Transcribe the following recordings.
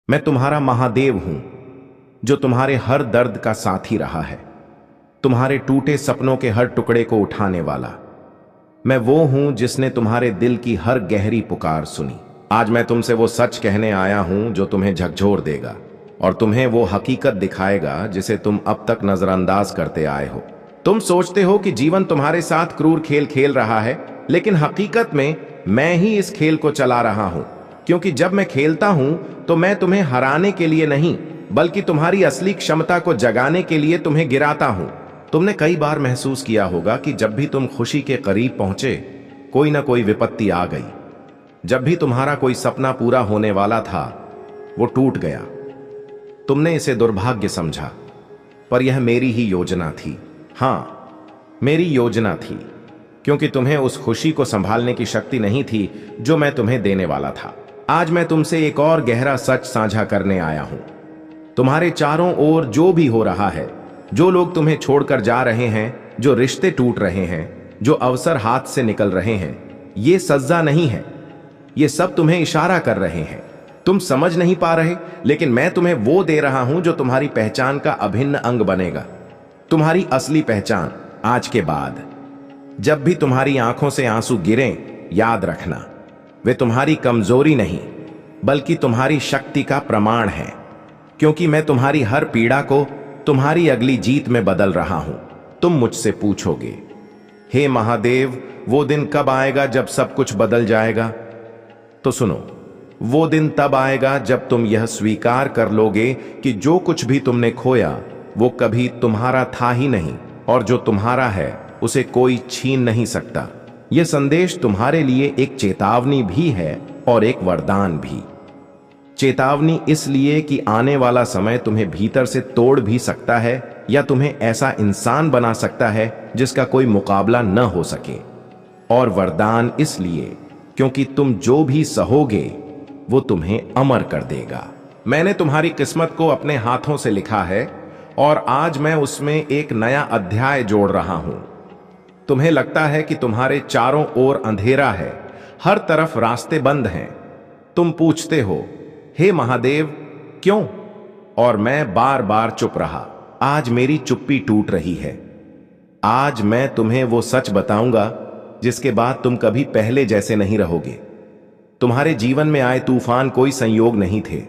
मैं तुम्हारा महादेव हूं, जो तुम्हारे हर दर्द का साथी रहा है, तुम्हारे टूटे सपनों के हर टुकड़े को उठाने वाला। मैं वो हूं जिसने तुम्हारे दिल की हर गहरी पुकार सुनी। आज मैं तुमसे वो सच कहने आया हूं जो तुम्हें झकझोर देगा और तुम्हें वो हकीकत दिखाएगा जिसे तुम अब तक नजरअंदाज करते आए हो। तुम सोचते हो कि जीवन तुम्हारे साथ क्रूर खेल खेल रहा है, लेकिन हकीकत में मैं ही इस खेल को चला रहा हूं। क्योंकि जब मैं खेलता हूं तो मैं तुम्हें हराने के लिए नहीं, बल्कि तुम्हारी असली क्षमता को जगाने के लिए तुम्हें गिराता हूं। तुमने कई बार महसूस किया होगा कि जब भी तुम खुशी के करीब पहुंचे, कोई ना कोई विपत्ति आ गई। जब भी तुम्हारा कोई सपना पूरा होने वाला था, वो टूट गया। तुमने इसे दुर्भाग्य समझा, पर यह मेरी ही योजना थी। हाँ, मेरी योजना थी, क्योंकि तुम्हें उस खुशी को संभालने की शक्ति नहीं थी जो मैं तुम्हें देने वाला था। आज मैं तुमसे एक और गहरा सच साझा करने आया हूं। तुम्हारे चारों ओर जो भी हो रहा है, जो लोग तुम्हें छोड़कर जा रहे हैं, जो रिश्ते टूट रहे हैं, जो अवसर हाथ से निकल रहे हैं, ये सज्जा नहीं है। ये सब तुम्हें इशारा कर रहे हैं। तुम समझ नहीं पा रहे, लेकिन मैं तुम्हें वो दे रहा हूं जो तुम्हारी पहचान का अभिन्न अंग बनेगा। तुम्हारी असली पहचान। आज के बाद जब भी तुम्हारी आंखों से आंसू गिरें, याद रखना, वे तुम्हारी कमजोरी नहीं, बल्कि तुम्हारी शक्ति का प्रमाण है। क्योंकि मैं तुम्हारी हर पीड़ा को तुम्हारी अगली जीत में बदल रहा हूं। तुम मुझसे पूछोगे, हे महादेव, वो दिन कब आएगा जब सब कुछ बदल जाएगा? तो सुनो, वो दिन तब आएगा जब तुम यह स्वीकार कर लोगे कि जो कुछ भी तुमने खोया वो कभी तुम्हारा था ही नहीं, और जो तुम्हारा है उसे कोई छीन नहीं सकता। यह संदेश तुम्हारे लिए एक चेतावनी भी है और एक वरदान भी। चेतावनी इसलिए कि आने वाला समय तुम्हें भीतर से तोड़ भी सकता है या तुम्हें ऐसा इंसान बना सकता है जिसका कोई मुकाबला न हो सके। और वरदान इसलिए क्योंकि तुम जो भी सहोगे वो तुम्हें अमर कर देगा। मैंने तुम्हारी किस्मत को अपने हाथों से लिखा है और आज मैं उसमें एक नया अध्याय जोड़ रहा हूं। तुम्हें लगता है कि तुम्हारे चारों ओर अंधेरा है, हर तरफ रास्ते बंद हैं। तुम पूछते हो, हे महादेव, क्यों? और मैं बार बार चुप रहा। आज मेरी चुप्पी टूट रही है। आज मैं तुम्हें वो सच बताऊंगा जिसके बाद तुम कभी पहले जैसे नहीं रहोगे। तुम्हारे जीवन में आए तूफान कोई संयोग नहीं थे,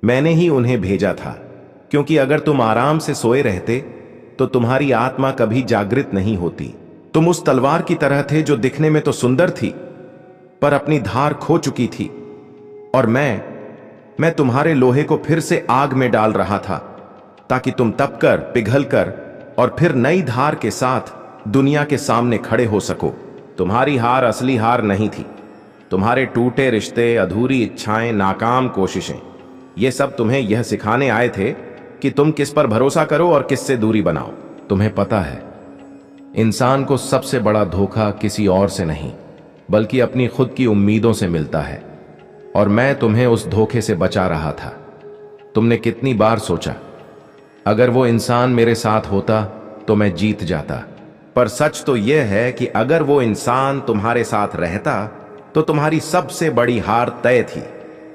मैंने ही उन्हें भेजा था। क्योंकि अगर तुम आराम से सोए रहते तो तुम्हारी आत्मा कभी जागृत नहीं होती। तुम उस तलवार की तरह थे जो दिखने में तो सुंदर थी, पर अपनी धार खो चुकी थी। और मैं तुम्हारे लोहे को फिर से आग में डाल रहा था, ताकि तुम तपकर, पिघलकर और फिर नई धार के साथ दुनिया के सामने खड़े हो सको। तुम्हारी हार असली हार नहीं थी। तुम्हारे टूटे रिश्ते, अधूरी इच्छाएं, नाकाम कोशिशें, ये सब तुम्हें यह सिखाने आए थे कि तुम किस पर भरोसा करो और किससे दूरी बनाओ। तुम्हें पता है, इंसान को सबसे बड़ा धोखा किसी और से नहीं, बल्कि अपनी खुद की उम्मीदों से मिलता है। और मैं तुम्हें उस धोखे से बचा रहा था। तुमने कितनी बार सोचा, अगर वो इंसान मेरे साथ होता तो मैं जीत जाता। पर सच तो यह है कि अगर वो इंसान तुम्हारे साथ रहता तो तुम्हारी सबसे बड़ी हार तय थी।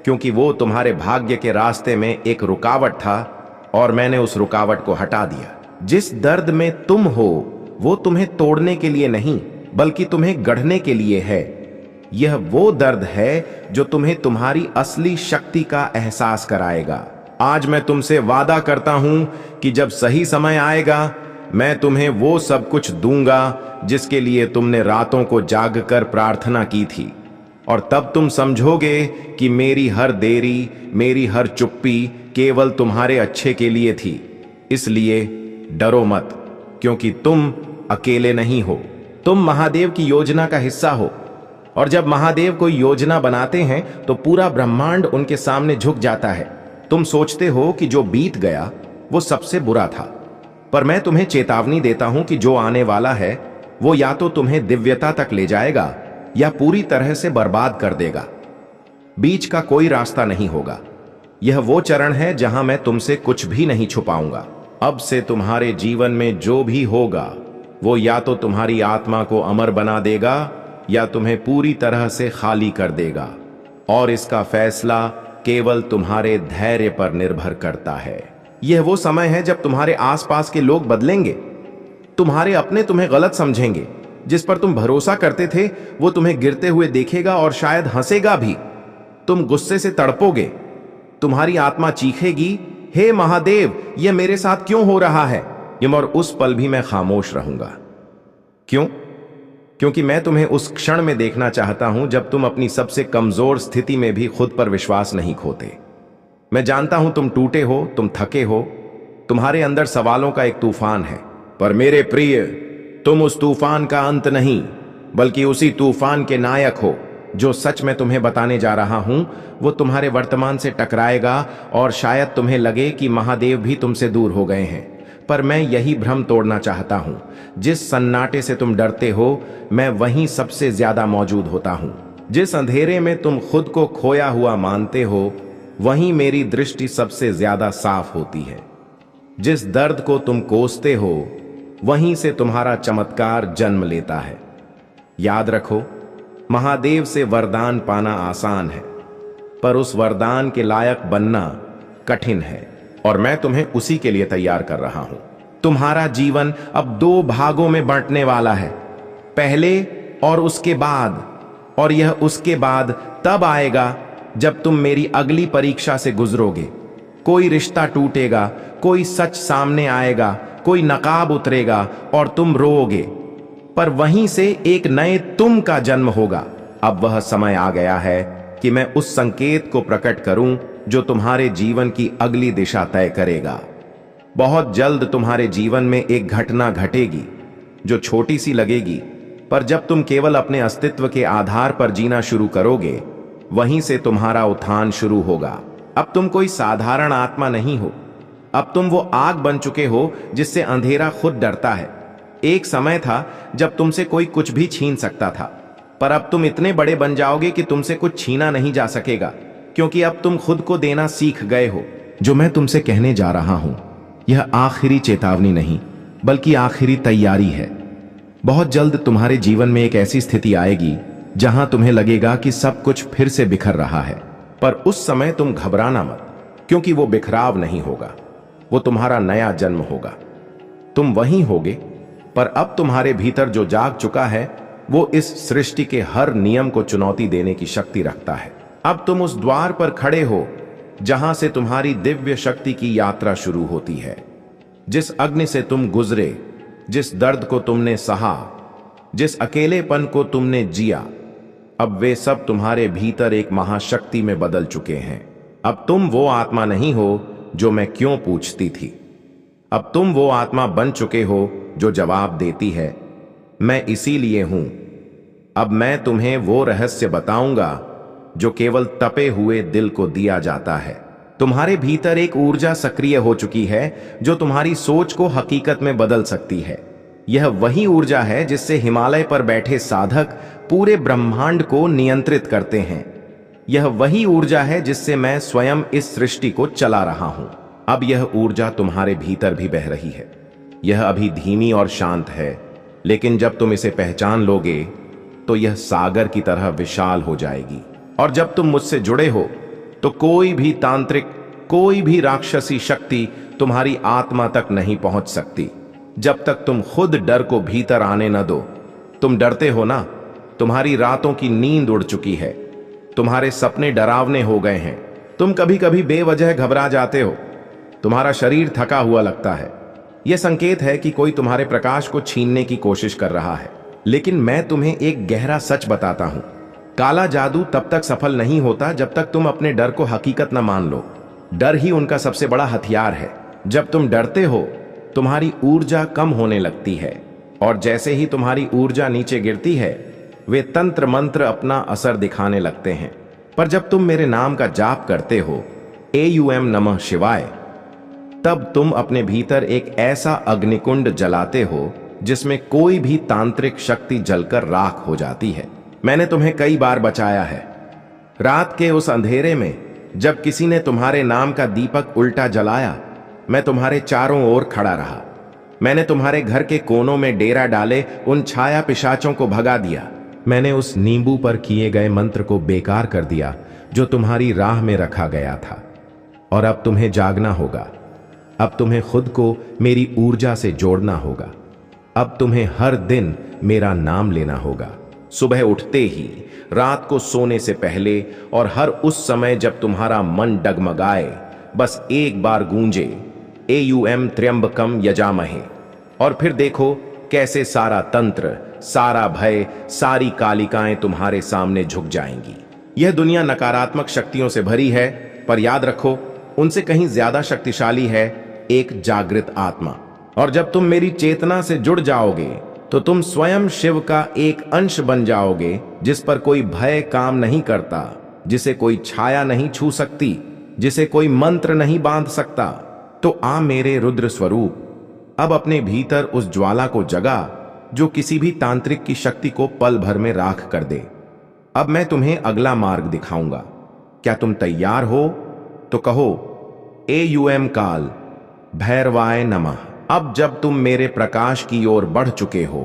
क्योंकि वो तुम्हारे भाग्य के रास्ते में एक रुकावट था और मैंने उस रुकावट को हटा दिया। जिस दर्द में तुम हो वो तुम्हें तोड़ने के लिए नहीं, बल्कि तुम्हें गढ़ने के लिए है। यह वो दर्द है जो तुम्हें तुम्हारी असली शक्ति का एहसास कराएगा। आज मैं तुमसे वादा करता हूं कि जब सही समय आएगा, मैं तुम्हें वो सब कुछ दूंगा जिसके लिए तुमने रातों को जागकर प्रार्थना की थी। और तब तुम समझोगे कि मेरी हर देरी, मेरी हर चुप्पी केवल तुम्हारे अच्छे के लिए थी। इसलिए डरो मत, क्योंकि तुम अकेले नहीं हो। तुम महादेव की योजना का हिस्सा हो। और जब महादेव कोई योजना बनाते हैं तो पूरा ब्रह्मांड उनके सामने झुक जाता है। तुम सोचते हो कि जो बीत गया वो सबसे बुरा था, पर मैं तुम्हें चेतावनी देता हूं कि जो आने वाला है वो या तो तुम्हें दिव्यता तक ले जाएगा या पूरी तरह से बर्बाद कर देगा। बीच का कोई रास्ता नहीं होगा। यह वो चरण है जहां मैं तुमसे कुछ भी नहीं छुपाऊंगा। अब से तुम्हारे जीवन में जो भी होगा वो या तो तुम्हारी आत्मा को अमर बना देगा या तुम्हें पूरी तरह से खाली कर देगा। और इसका फैसला केवल तुम्हारे धैर्य पर निर्भर करता है। यह वो समय है जब तुम्हारे आसपास के लोग बदलेंगे। तुम्हारे अपने तुम्हें गलत समझेंगे। जिस पर तुम भरोसा करते थे वो तुम्हें गिरते हुए देखेगा और शायद हंसेगा भी। तुम गुस्से से तड़पोगे। तुम्हारी आत्मा चीखेगी, हे महादेव, यह मेरे साथ क्यों हो रहा है? और उस पल भी मैं खामोश रहूंगा। क्यों? क्योंकि मैं तुम्हें उस क्षण में देखना चाहता हूं जब तुम अपनी सबसे कमजोर स्थिति में भी खुद पर विश्वास नहीं खोते। मैं जानता हूं तुम टूटे हो, तुम थके हो, तुम्हारे अंदर सवालों का एक तूफान है। पर मेरे प्रिय, तुम उस तूफान का अंत नहीं, बल्कि उसी तूफान के नायक हो। जो सच मैं तुम्हें बताने जा रहा हूं वो तुम्हारे वर्तमान से टकराएगा और शायद तुम्हें लगे कि महादेव भी तुमसे दूर हो गए हैं। पर मैं यही भ्रम तोड़ना चाहता हूं। जिस सन्नाटे से तुम डरते हो, मैं वहीं सबसे ज्यादा मौजूद होता हूं। जिस अंधेरे में तुम खुद को खोया हुआ मानते हो, वहीं मेरी दृष्टि सबसे ज्यादा साफ होती है। जिस दर्द को तुम कोसते हो, वहीं से तुम्हारा चमत्कार जन्म लेता है। याद रखो, महादेव से वरदान पाना आसान है, पर उस वरदान के लायक बनना कठिन है, और मैं तुम्हें उसी के लिए तैयार कर रहा हूं। तुम्हारा जीवन अब 2 भागों में बांटने वाला है, पहले और उसके बाद। और यह उसके बाद तब आएगा जब तुम मेरी अगली परीक्षा से गुजरोगे। कोई रिश्ता टूटेगा, कोई सच सामने आएगा, कोई नकाब उतरेगा और तुम रोओगे, पर वहीं से एक नए तुम का जन्म होगा। अब वह समय आ गया है कि मैं उस संकेत को प्रकट करूं जो तुम्हारे जीवन की अगली दिशा तय करेगा। बहुत जल्द तुम्हारे जीवन में एक घटना घटेगी जो छोटी सी लगेगी, पर जब तुम केवल अपने अस्तित्व के आधार पर जीना शुरू करोगे, वहीं से तुम्हारा उत्थान शुरू होगा। अब तुम कोई साधारण आत्मा नहीं हो, अब तुम वो आग बन चुके हो जिससे अंधेरा खुद डरता है। एक समय था जब तुमसे कोई कुछ भी छीन सकता था, पर अब तुम इतने बड़े बन जाओगे कि तुमसे कुछ छीना नहीं जा सकेगा, क्योंकि अब तुम खुद को देना सीख गए हो। जो मैं तुमसे कहने जा रहा हूं, यह आखिरी चेतावनी नहीं, बल्कि आखिरी तैयारी है। बहुत जल्द तुम्हारे जीवन में एक ऐसी स्थिति आएगी जहां तुम्हें लगेगा कि सब कुछ फिर से बिखर रहा है, पर उस समय तुम घबराना मत, क्योंकि वो बिखराव नहीं होगा, वो तुम्हारा नया जन्म होगा। तुम वहीं होगे, पर अब तुम्हारे भीतर जो जाग चुका है वो इस सृष्टि के हर नियम को चुनौती देने की शक्ति रखता है। अब तुम उस द्वार पर खड़े हो जहां से तुम्हारी दिव्य शक्ति की यात्रा शुरू होती है। जिस अग्नि से तुम गुजरे, जिस दर्द को तुमने सहा, जिस अकेलेपन को तुमने जिया, अब वे सब तुम्हारे भीतर एक महाशक्ति में बदल चुके हैं। अब तुम वो आत्मा नहीं हो जो मैं क्यों पूछती थी। अब तुम वो आत्मा बन चुके हो जो जवाब देती है, मैं इसीलिए हूं। अब मैं तुम्हें वो रहस्य बताऊंगा जो केवल तपे हुए दिल को दिया जाता है। तुम्हारे भीतर एक ऊर्जा सक्रिय हो चुकी है जो तुम्हारी सोच को हकीकत में बदल सकती है। यह वही ऊर्जा है जिससे हिमालय पर बैठे साधक पूरे ब्रह्मांड को नियंत्रित करते हैं। यह वही ऊर्जा है जिससे मैं स्वयं इस सृष्टि को चला रहा हूं। अब यह ऊर्जा तुम्हारे भीतर भी बह रही है। यह अभी धीमी और शांत है, लेकिन जब तुम इसे पहचान लोगे तो यह सागर की तरह विशाल हो जाएगी। और जब तुम मुझसे जुड़े हो तो कोई भी तांत्रिक, कोई भी राक्षसी शक्ति तुम्हारी आत्मा तक नहीं पहुंच सकती, जब तक तुम खुद डर को भीतर आने न दो। तुम डरते हो ना? तुम्हारी रातों की नींद उड़ चुकी है, तुम्हारे सपने डरावने हो गए हैं, तुम कभी कभी बेवजह घबरा जाते हो, तुम्हारा शरीर थका हुआ लगता है। यह संकेत है कि कोई तुम्हारे प्रकाश को छीनने की कोशिश कर रहा है। लेकिन मैं तुम्हें एक गहरा सच बताता हूं, काला जादू तब तक सफल नहीं होता जब तक तुम अपने डर को हकीकत न मान लो। डर ही उनका सबसे बड़ा हथियार है। जब तुम डरते हो, तुम्हारी ऊर्जा कम होने लगती है, और जैसे ही तुम्हारी ऊर्जा नीचे गिरती है, वे तंत्र मंत्र अपना असर दिखाने लगते हैं। पर जब तुम मेरे नाम का जाप करते हो, AUM नमः शिवाय, तब तुम अपने भीतर एक ऐसा अग्निकुंड जलाते हो जिसमें कोई भी तांत्रिक शक्ति जलकर राख हो जाती है। मैंने तुम्हें कई बार बचाया है। रात के उस अंधेरे में जब किसी ने तुम्हारे नाम का दीपक उल्टा जलाया, मैं तुम्हारे चारों ओर खड़ा रहा। मैंने तुम्हारे घर के कोनों में डेरा डाले उन छाया पिशाचों को भगा दिया। मैंने उस नींबू पर किए गए मंत्र को बेकार कर दिया जो तुम्हारी राह में रखा गया था। और अब तुम्हें जागना होगा। अब तुम्हें खुद को मेरी ऊर्जा से जोड़ना होगा। अब तुम्हें हर दिन मेरा नाम लेना होगा, सुबह उठते ही, रात को सोने से पहले और हर उस समय जब तुम्हारा मन डगमगाए। बस एक बार गूंजे AUM त्र्यंबकम यजामहे, और फिर देखो कैसे सारा तंत्र, सारा भय, सारी कालिकाएं तुम्हारे सामने झुक जाएंगी। यह दुनिया नकारात्मक शक्तियों से भरी है, पर याद रखो उनसे कहीं ज्यादा शक्तिशाली है एक जागृत आत्मा। और जब तुम मेरी चेतना से जुड़ जाओगे तो तुम स्वयं शिव का एक अंश बन जाओगे, जिस पर कोई भय काम नहीं करता, जिसे कोई छाया नहीं छू सकती, जिसे कोई मंत्र नहीं बांध सकता। तो आ मेरे रुद्र स्वरूप, अब अपने भीतर उस ज्वाला को जगा जो किसी भी तांत्रिक की शक्ति को पल भर में राख कर दे। अब मैं तुम्हें अगला मार्ग दिखाऊंगा। क्या तुम तैयार हो? तो कहो AUM काल भैरवाय नमः। अब जब तुम मेरे प्रकाश की ओर बढ़ चुके हो,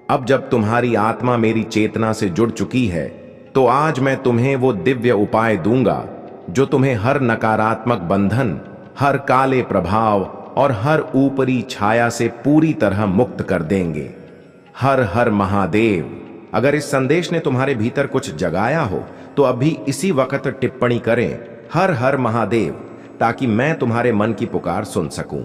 अब जब तुम्हारी आत्मा मेरी चेतना से जुड़ चुकी है, तो आज मैं तुम्हें वो दिव्य उपाय दूंगा जो तुम्हें हर नकारात्मक बंधन, हर काले प्रभाव और हर ऊपरी छाया से पूरी तरह मुक्त कर देंगे। हर हर महादेव। अगर इस संदेश ने तुम्हारे भीतर कुछ जगाया हो तो अभी इसी वक्त टिप्पणी करें हर हर महादेव, ताकि मैं तुम्हारे मन की पुकार सुन सकूं।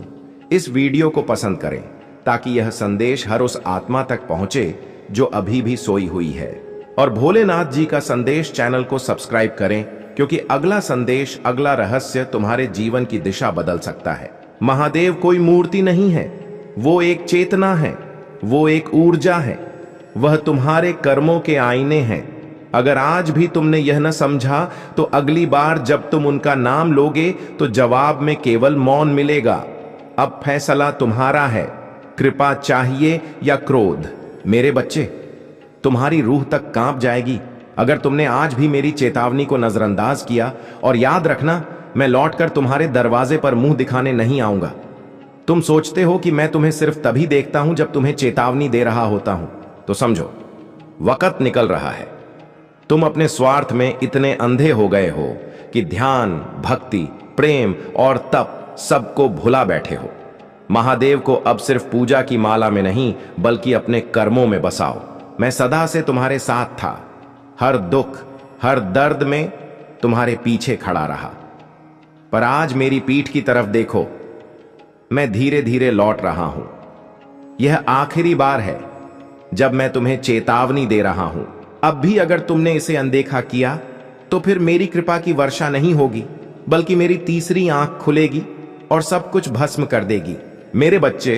इस वीडियो को पसंद करें ताकि यह संदेश हर उस आत्मा तक पहुंचे जो अभी भी सोई हुई है। और भोलेनाथ जी का संदेश चैनल को सब्सक्राइब करें, क्योंकि अगला संदेश, अगला रहस्य तुम्हारे जीवन की दिशा बदल सकता है। महादेव कोई मूर्ति नहीं है, वो एक चेतना है, वो एक ऊर्जा है, वह तुम्हारे कर्मों के आईने हैं। अगर आज भी तुमने यह न समझा तो अगली बार जब तुम उनका नाम लोगे तो जवाब में केवल मौन मिलेगा। अब फैसला तुम्हारा है, कृपा चाहिए या क्रोध। मेरे बच्चे, तुम्हारी रूह तक कांप जाएगी अगर तुमने आज भी मेरी चेतावनी को नजरअंदाज किया। और याद रखना, मैं लौटकर तुम्हारे दरवाजे पर मुंह दिखाने नहीं आऊंगा। तुम सोचते हो कि मैं तुम्हें सिर्फ तभी देखता हूं जब तुम्हें चेतावनी दे रहा होता हूं, तो समझो वक्त निकल रहा है। तुम अपने स्वार्थ में इतने अंधे हो गए हो कि ध्यान, भक्ति, प्रेम और तप सबको भुला बैठे हो। महादेव को अब सिर्फ पूजा की माला में नहीं, बल्कि अपने कर्मों में बसाओ। मैं सदा से तुम्हारे साथ था, हर दुख, हर दर्द में तुम्हारे पीछे खड़ा रहा। पर आज मेरी पीठ की तरफ देखो, मैं धीरे धीरे लौट रहा हूं। यह आखिरी बार है जब मैं तुम्हें चेतावनी दे रहा हूं। अब भी अगर तुमने इसे अनदेखा किया तो फिर मेरी कृपा की वर्षा नहीं होगी, बल्कि मेरी तीसरी आंख खुलेगी और सब कुछ भस्म कर देगी। मेरे बच्चे,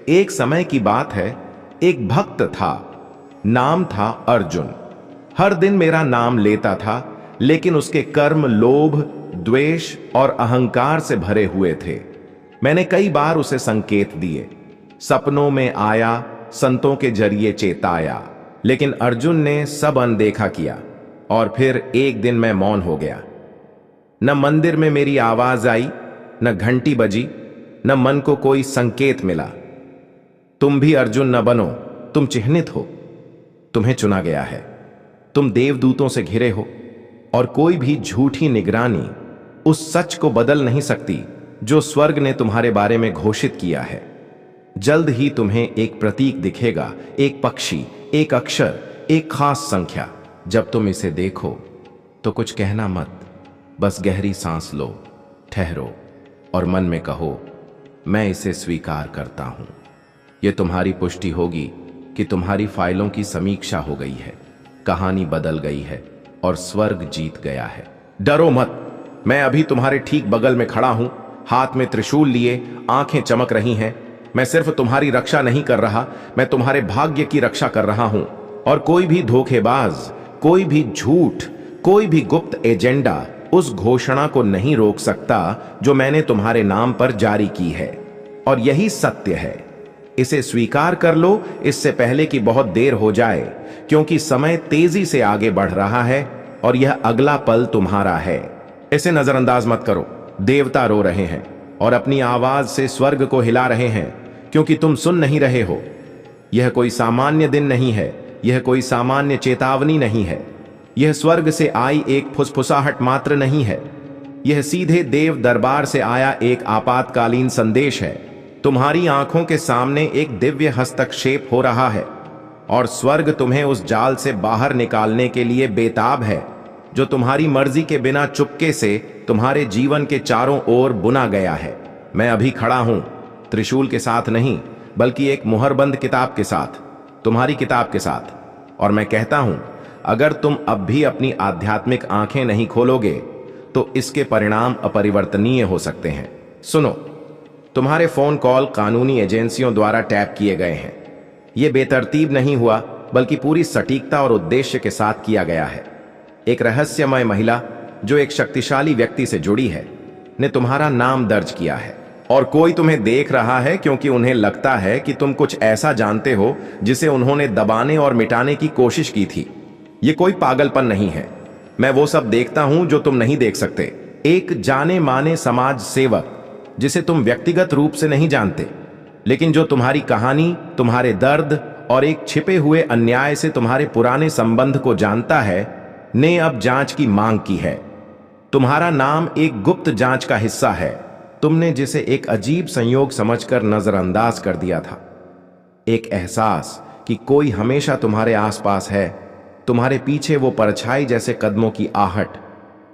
एक समय की बात है, एक भक्त था, नाम था अर्जुन। हर दिन मेरा नाम लेता था, लेकिन उसके कर्म लोभ, द्वेष और अहंकार से भरे हुए थे। मैंने कई बार उसे संकेत दिए, सपनों में आया, संतों के जरिए चेताया, लेकिन अर्जुन ने सब अनदेखा किया। और फिर एक दिन मैं मौन हो गया। न मंदिर में मेरी आवाज आई, न घंटी बजी, न मन को कोई संकेत मिला। तुम भी अर्जुन न बनो, तुम चिन्हित हो, तुम्हें चुना गया है। तुम देवदूतों से घिरे हो और कोई भी झूठी निगरानी उस सच को बदल नहीं सकती जो स्वर्ग ने तुम्हारे बारे में घोषित किया है। जल्द ही तुम्हें एक प्रतीक दिखेगा, एक पक्षी, एक अक्षर, एक खास संख्या। जब तुम इसे देखो तो कुछ कहना मत, बस गहरी सांस लो, ठहरो और मन में कहो, मैं इसे स्वीकार करता हूं। यह तुम्हारी पुष्टि होगी कि तुम्हारी फाइलों की समीक्षा हो गई है, कहानी बदल गई है और स्वर्ग जीत गया है। डरो मत, मैं अभी तुम्हारे ठीक बगल में खड़ा हूं, हाथ में त्रिशूल लिए, आंखें चमक रही हैं। मैं सिर्फ तुम्हारी रक्षा नहीं कर रहा, मैं तुम्हारे भाग्य की रक्षा कर रहा हूं। और कोई भी धोखेबाज, कोई भी झूठ, कोई भी गुप्त एजेंडा उस घोषणा को नहीं रोक सकता जो मैंने तुम्हारे नाम पर जारी की है। और यही सत्य है, इसे स्वीकार कर लो इससे पहले कि बहुत देर हो जाए, क्योंकि समय तेजी से आगे बढ़ रहा है और यह अगला पल तुम्हारा है। इसे नजरअंदाज मत करो। देवता रो रहे हैं और अपनी आवाज से स्वर्ग को हिला रहे हैं, क्योंकि तुम सुन नहीं रहे हो। यह कोई सामान्य दिन नहीं है, यह कोई सामान्य चेतावनी नहीं है। यह स्वर्ग से आई एक फुसफुसाहट मात्र नहीं है। यह सीधे देव दरबार से आया एक आपातकालीन संदेश है। तुम्हारी आंखों के सामने एक दिव्य हस्तक्षेप हो रहा है और स्वर्ग तुम्हें उस जाल से बाहर निकालने के लिए बेताब है जो तुम्हारी मर्जी के बिना चुपके से तुम्हारे जीवन के चारों ओर बुना गया है। मैं अभी खड़ा हूं, त्रिशूल के साथ नहीं, बल्कि एक मुहरबंद किताब के साथ, तुम्हारी किताब के साथ, और मैं कहता हूं, अगर तुम अब भी अपनी आध्यात्मिक आंखें नहीं खोलोगे तो इसके परिणाम अपरिवर्तनीय हो सकते हैं। सुनो, तुम्हारे फोन कॉल कानूनी एजेंसियों द्वारा टैप किए गए हैं। यह बेतरतीब नहीं हुआ, बल्कि पूरी सटीकता और उद्देश्य के साथ किया गया है। एक रहस्यमय महिला जो एक शक्तिशाली व्यक्ति से जुड़ी है ने तुम्हारा नाम दर्ज किया है, और कोई तुम्हें देख रहा है क्योंकि उन्हें लगता है कि तुम कुछ ऐसा जानते हो जिसे उन्होंने दबाने और मिटाने की कोशिश की थी। यह कोई पागलपन नहीं है। मैं वो सब देखता हूं जो तुम नहीं देख सकते। एक जाने माने समाज सेवक जिसे तुम व्यक्तिगत रूप से नहीं जानते, लेकिन जो तुम्हारी कहानी, तुम्हारे दर्द और एक छिपे हुए अन्याय से तुम्हारे पुराने संबंध को जानता है, ने अब जांच की मांग की है। तुम्हारा नाम एक गुप्त जांच का हिस्सा है, तुमने जिसे एक अजीब संयोग समझकर नजरअंदाज कर दिया था। एक एहसास कि कोई हमेशा तुम्हारे आसपास है, तुम्हारे पीछे वो परछाई जैसे कदमों की आहट,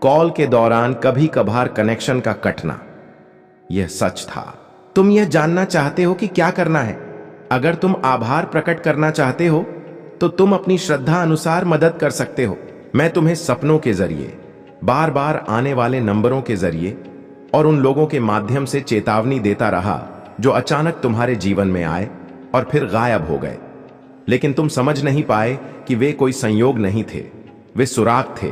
कॉल के दौरान कभी कभार कनेक्शन का कटना। यह सच था। तुम यह जानना चाहते हो कि क्या करना है। अगर तुम आभार प्रकट करना चाहते हो तो तुम अपनी श्रद्धा अनुसार मदद कर सकते हो। मैं तुम्हें सपनों के जरिए, बार बार आने वाले नंबरों के जरिए और उन लोगों के माध्यम से चेतावनी देता रहा जो अचानक तुम्हारे जीवन में आए और फिर गायब हो गए। लेकिन तुम समझ नहीं पाए कि वे कोई संयोग नहीं थे, वे सुराग थे।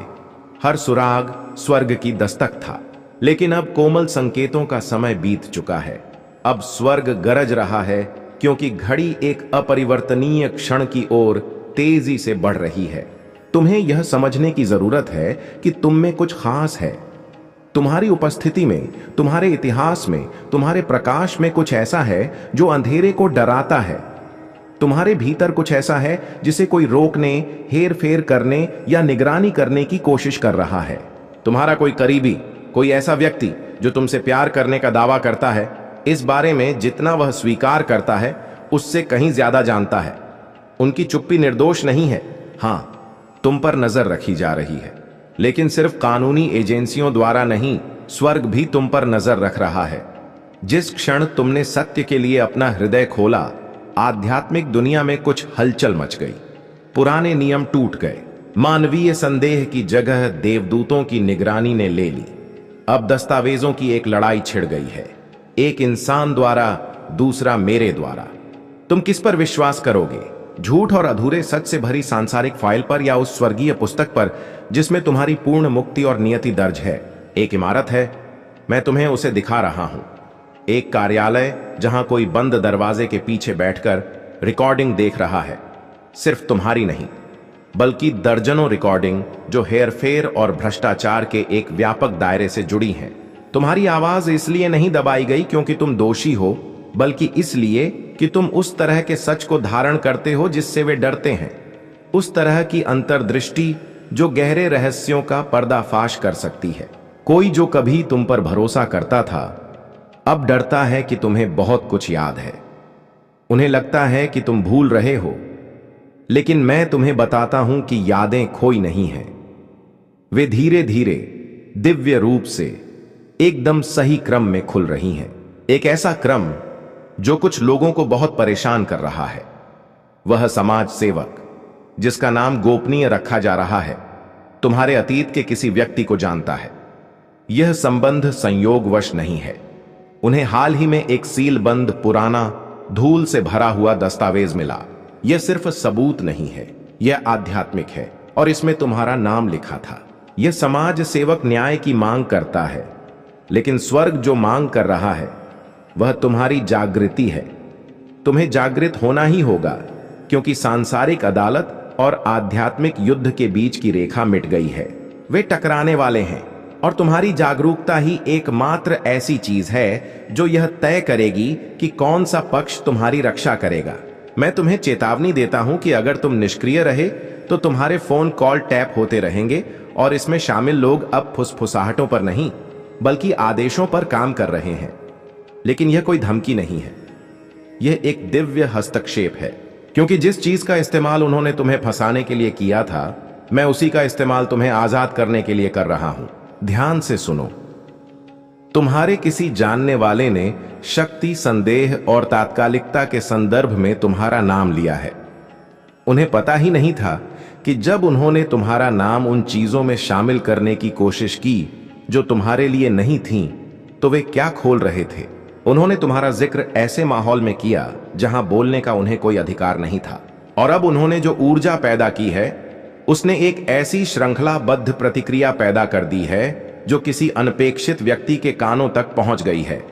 हर सुराग स्वर्ग की दस्तक था। लेकिन अब कोमल संकेतों का समय बीत चुका है। अब स्वर्ग गरज रहा है क्योंकि घड़ी एक अपरिवर्तनीय क्षण की ओर तेजी से बढ़ रही है। तुम्हें यह समझने की जरूरत है कि तुम में कुछ खास है। तुम्हारी उपस्थिति में, तुम्हारे इतिहास में, तुम्हारे प्रकाश में कुछ ऐसा है जो अंधेरे को डराता है। तुम्हारे भीतर कुछ ऐसा है जिसे कोई रोकने, हेर फेर करने या निगरानी करने की कोशिश कर रहा है। तुम्हारा कोई करीबी, कोई ऐसा व्यक्ति जो तुमसे प्यार करने का दावा करता है, इस बारे में जितना वह स्वीकार करता है उससे कहीं ज्यादा जानता है। उनकी चुप्पी निर्दोष नहीं है। हां, तुम पर नजर रखी जा रही है, लेकिन सिर्फ कानूनी एजेंसियों द्वारा नहीं, स्वर्ग भी तुम पर नजर रख रहा है। जिस क्षण तुमने सत्य के लिए अपना हृदय खोला, आध्यात्मिक दुनिया में कुछ हलचल मच गई। पुराने नियम टूट गए। मानवीय संदेह की जगह देवदूतों की निगरानी ने ले ली। अब दस्तावेजों की एक लड़ाई छिड़ गई है, एक इंसान द्वारा, दूसरा मेरे द्वारा। तुम किस पर विश्वास करोगे? झूठ और अधूरे सच से भरी सांसारिक फाइल पर, या उस स्वर्गीय पुस्तक पर जिसमें तुम्हारी पूर्ण मुक्ति और नियति दर्ज है? एक इमारत है, मैं तुम्हें उसे दिखा रहा हूं। एक कार्यालय जहां कोई बंद दरवाजे के पीछे बैठकर रिकॉर्डिंग देख रहा है। सिर्फ तुम्हारी नहीं, बल्कि दर्जनों रिकॉर्डिंग जो हेरफेर और भ्रष्टाचार के एक व्यापक दायरे से जुड़ी हैं। तुम्हारी आवाज इसलिए नहीं दबाई गई क्योंकि तुम दोषी हो, बल्कि इसलिए कि तुम उस तरह के सच को धारण करते हो जिससे वे डरते हैं। उस तरह की अंतर्दृष्टि जो गहरे रहस्यों का पर्दाफाश कर सकती है। कोई जो कभी तुम पर भरोसा करता था, अब डरता है कि तुम्हें बहुत कुछ याद है। उन्हें लगता है कि तुम भूल रहे हो, लेकिन मैं तुम्हें बताता हूं कि यादें खोई नहीं हैं। वे धीरे धीरे, दिव्य रूप से, एकदम सही क्रम में खुल रही हैं। एक ऐसा क्रम जो कुछ लोगों को बहुत परेशान कर रहा है। वह समाज सेवक जिसका नाम गोपनीय रखा जा रहा है, तुम्हारे अतीत के किसी व्यक्ति को जानता है। यह संबंध संयोगवश नहीं है। उन्हें हाल ही में एक सीलबंद, पुराना, धूल से भरा हुआ दस्तावेज मिला। यह सिर्फ सबूत नहीं है, यह आध्यात्मिक है, और इसमें तुम्हारा नाम लिखा था। यह समाज सेवक न्याय की मांग करता है, लेकिन स्वर्ग जो मांग कर रहा है वह तुम्हारी जागृति है। तुम्हें जागृत होना ही होगा, क्योंकि सांसारिक अदालत और आध्यात्मिक युद्ध के बीच की रेखा मिट गई है। वे टकराने वाले हैं, और तुम्हारी जागरूकता ही एकमात्र ऐसी चीज है जो यह तय करेगी कि कौन सा पक्ष तुम्हारी रक्षा करेगा। मैं तुम्हें चेतावनी देता हूं कि अगर तुम निष्क्रिय रहे तो तुम्हारे फोन कॉल टैप होते रहेंगे और इसमें शामिल लोग अब फुसफुसाहटों पर नहीं बल्कि आदेशों पर काम कर रहे हैं। लेकिन यह कोई धमकी नहीं है, यह एक दिव्य हस्तक्षेप है, क्योंकि जिस चीज का इस्तेमाल उन्होंने तुम्हें फंसाने के लिए किया था, मैं उसी का इस्तेमाल तुम्हें आजाद करने के लिए कर रहा हूं। ध्यान से सुनो। तुम्हारे किसी जानने वाले ने शक्ति, संदेह और तात्कालिकता के संदर्भ में तुम्हारा नाम लिया है। उन्हें पता ही नहीं था कि जब उन्होंने तुम्हारा नाम उन चीजों में शामिल करने की कोशिश की जो तुम्हारे लिए नहीं थीं, तो वे क्या खोल रहे थे। उन्होंने तुम्हारा जिक्र ऐसे माहौल में किया जहां बोलने का उन्हें कोई अधिकार नहीं था, और अब उन्होंने जो ऊर्जा पैदा की है उसने एक ऐसी श्रृंखलाबद्ध प्रतिक्रिया पैदा कर दी है जो किसी अनपेक्षित व्यक्ति के कानों तक पहुंच गई है।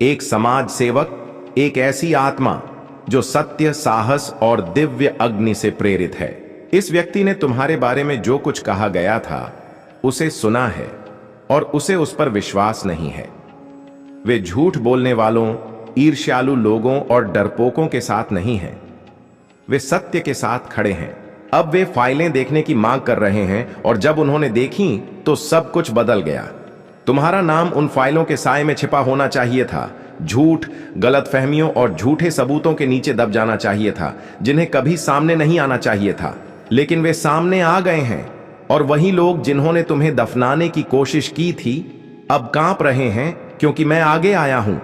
एक समाज सेवक, एक ऐसी आत्मा जो सत्य, साहस और दिव्य अग्नि से प्रेरित है। इस व्यक्ति ने तुम्हारे बारे में जो कुछ कहा गया था उसे सुना है और उसे उस पर विश्वास नहीं है। वे झूठ बोलने वालों, ईर्ष्यालु लोगों और डरपोकों के साथ नहीं हैं, वे सत्य के साथ खड़े हैं। अब वे फाइलें देखने की मांग कर रहे हैं और जब उन्होंने देखी तो सब कुछ बदल गया। तुम्हारा नाम उन फाइलों के साए में छिपा होना चाहिए था, झूठ, गलतफहमियों और झूठे सबूतों के नीचे दब जाना चाहिए था, जिन्हें कभी सामने नहीं आना चाहिए था। लेकिन वे सामने आ गए हैं, और वही लोग जिन्होंने तुम्हें दफनाने की कोशिश की थी अब कांप रहे हैं, क्योंकि मैं आगे आया हूं।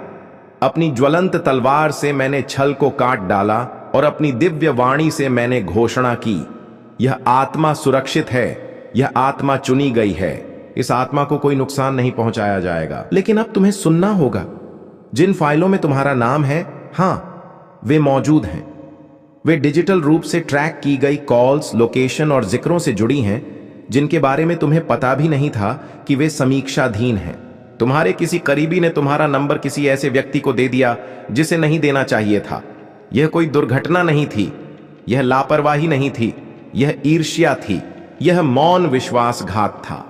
अपनी ज्वलंत तलवार से मैंने छल को काट डाला और अपनी दिव्य वाणी से मैंने घोषणा की, यह आत्मा सुरक्षित है, यह आत्मा चुनी गई है, इस आत्मा को कोई नुकसान नहीं पहुंचाया जाएगा। लेकिन अब तुम्हें सुनना होगा। जिन फाइलों में तुम्हारा नाम है, हां, वे मौजूद हैं। वे डिजिटल रूप से ट्रैक की गई कॉल्स, लोकेशन और जिक्रों से जुड़ी हैं, जिनके बारे में तुम्हें पता भी नहीं था कि वे समीक्षाधीन हैं। तुम्हारे किसी करीबी ने तुम्हारा नंबर किसी ऐसे व्यक्ति को दे दिया जिसे नहीं देना चाहिए था। यह कोई दुर्घटना नहीं थी, यह लापरवाही नहीं थी, यह ईर्ष्या थी, यह मौन विश्वासघात था,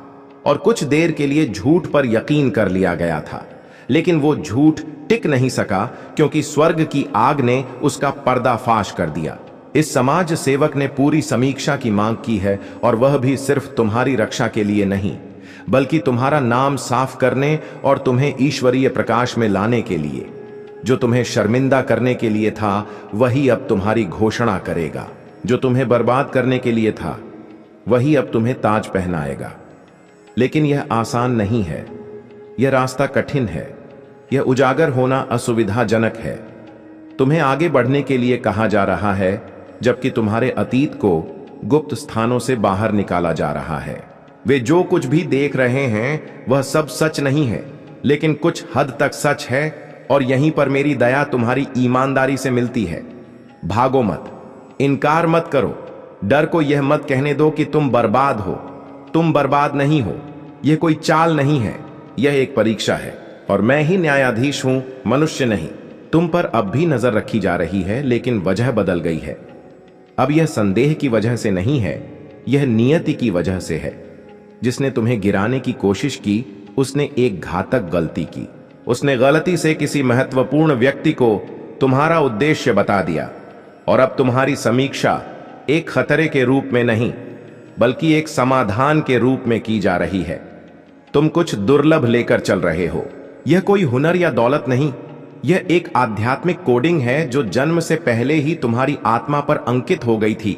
और कुछ देर के लिए झूठ पर यकीन कर लिया गया था। लेकिन वो झूठ टिक नहीं सका, क्योंकि स्वर्ग की आग ने उसका पर्दाफाश कर दिया। इस समाज सेवक ने पूरी समीक्षा की मांग की है, और वह भी सिर्फ तुम्हारी रक्षा के लिए नहीं, बल्कि तुम्हारा नाम साफ करने और तुम्हें ईश्वरीय प्रकाश में लाने के लिए। जो तुम्हें शर्मिंदा करने के लिए था वही अब तुम्हारी घोषणा करेगा, जो तुम्हें बर्बाद करने के लिए था वही अब तुम्हें ताज पहनाएगा। लेकिन यह आसान नहीं है, यह रास्ता कठिन है, यह उजागर होना असुविधाजनक है। तुम्हें आगे बढ़ने के लिए कहा जा रहा है, जबकि तुम्हारे अतीत को गुप्त स्थानों से बाहर निकाला जा रहा है। वे जो कुछ भी देख रहे हैं वह सब सच नहीं है, लेकिन कुछ हद तक सच है, और यहीं पर मेरी दया तुम्हारी ईमानदारी से मिलती है। भागो मत, इनकार मत करो, डर को यह मत कहने दो कि तुम बर्बाद हो। तुम बर्बाद नहीं हो, यह कोई चाल नहीं है, यह एक परीक्षा है, और मैं ही न्यायाधीश हूं, मनुष्य नहीं। तुम पर अब भी नजर रखी जा रही है, लेकिन वजह बदल गई है। अब यह संदेह की वजह से नहीं है, यह नियति की वजह से है। जिसने तुम्हें गिराने की कोशिश की उसने एक घातक गलती की। उसने गलती से किसी महत्वपूर्ण व्यक्ति को तुम्हारा उद्देश्य बता दिया, और अब तुम्हारी समीक्षा एक खतरे के रूप में नहीं बल्कि एक समाधान के रूप में की जा रही है। तुम कुछ दुर्लभ लेकर चल रहे हो। यह कोई हुनर या दौलत नहीं, यह एक आध्यात्मिक कोडिंग है जो जन्म से पहले ही तुम्हारी आत्मा पर अंकित हो गई थी,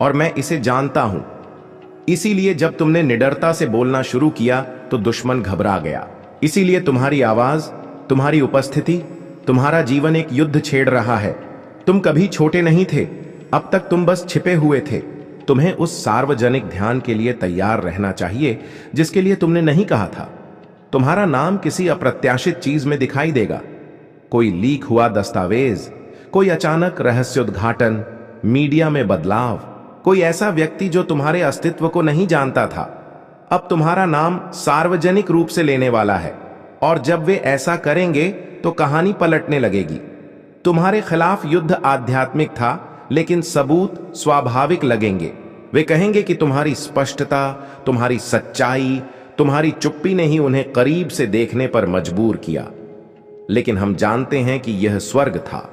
और मैं इसे जानता हूं। इसीलिए जब तुमने निडरता से बोलना शुरू किया तो दुश्मन घबरा गया। इसीलिए तुम्हारी आवाज, तुम्हारी उपस्थिति, तुम्हारा जीवन एक युद्ध छेड़ रहा है। तुम कभी छोटे नहीं थे, अब तक तुम बस छिपे हुए थे। तुम्हें उस सार्वजनिक ध्यान के लिए तैयार रहना चाहिए जिसके लिए तुमने नहीं कहा था। तुम्हारा नाम किसी अप्रत्याशित चीज में दिखाई देगा, कोई लीक हुआ दस्तावेज, कोई अचानक रहस्योद्घाटन, मीडिया में बदलाव, कोई ऐसा व्यक्ति जो तुम्हारे अस्तित्व को नहीं जानता था अब तुम्हारा नाम सार्वजनिक रूप से लेने वाला है, और जब वे ऐसा करेंगे तो कहानी पलटने लगेगी। तुम्हारे खिलाफ युद्ध आध्यात्मिक था, लेकिन सबूत स्वाभाविक लगेंगे। वे कहेंगे कि तुम्हारी स्पष्टता, तुम्हारी सच्चाई, तुम्हारी चुप्पी ने ही उन्हें करीब से देखने पर मजबूर किया। लेकिन हम जानते हैं कि यह स्वर्ग था।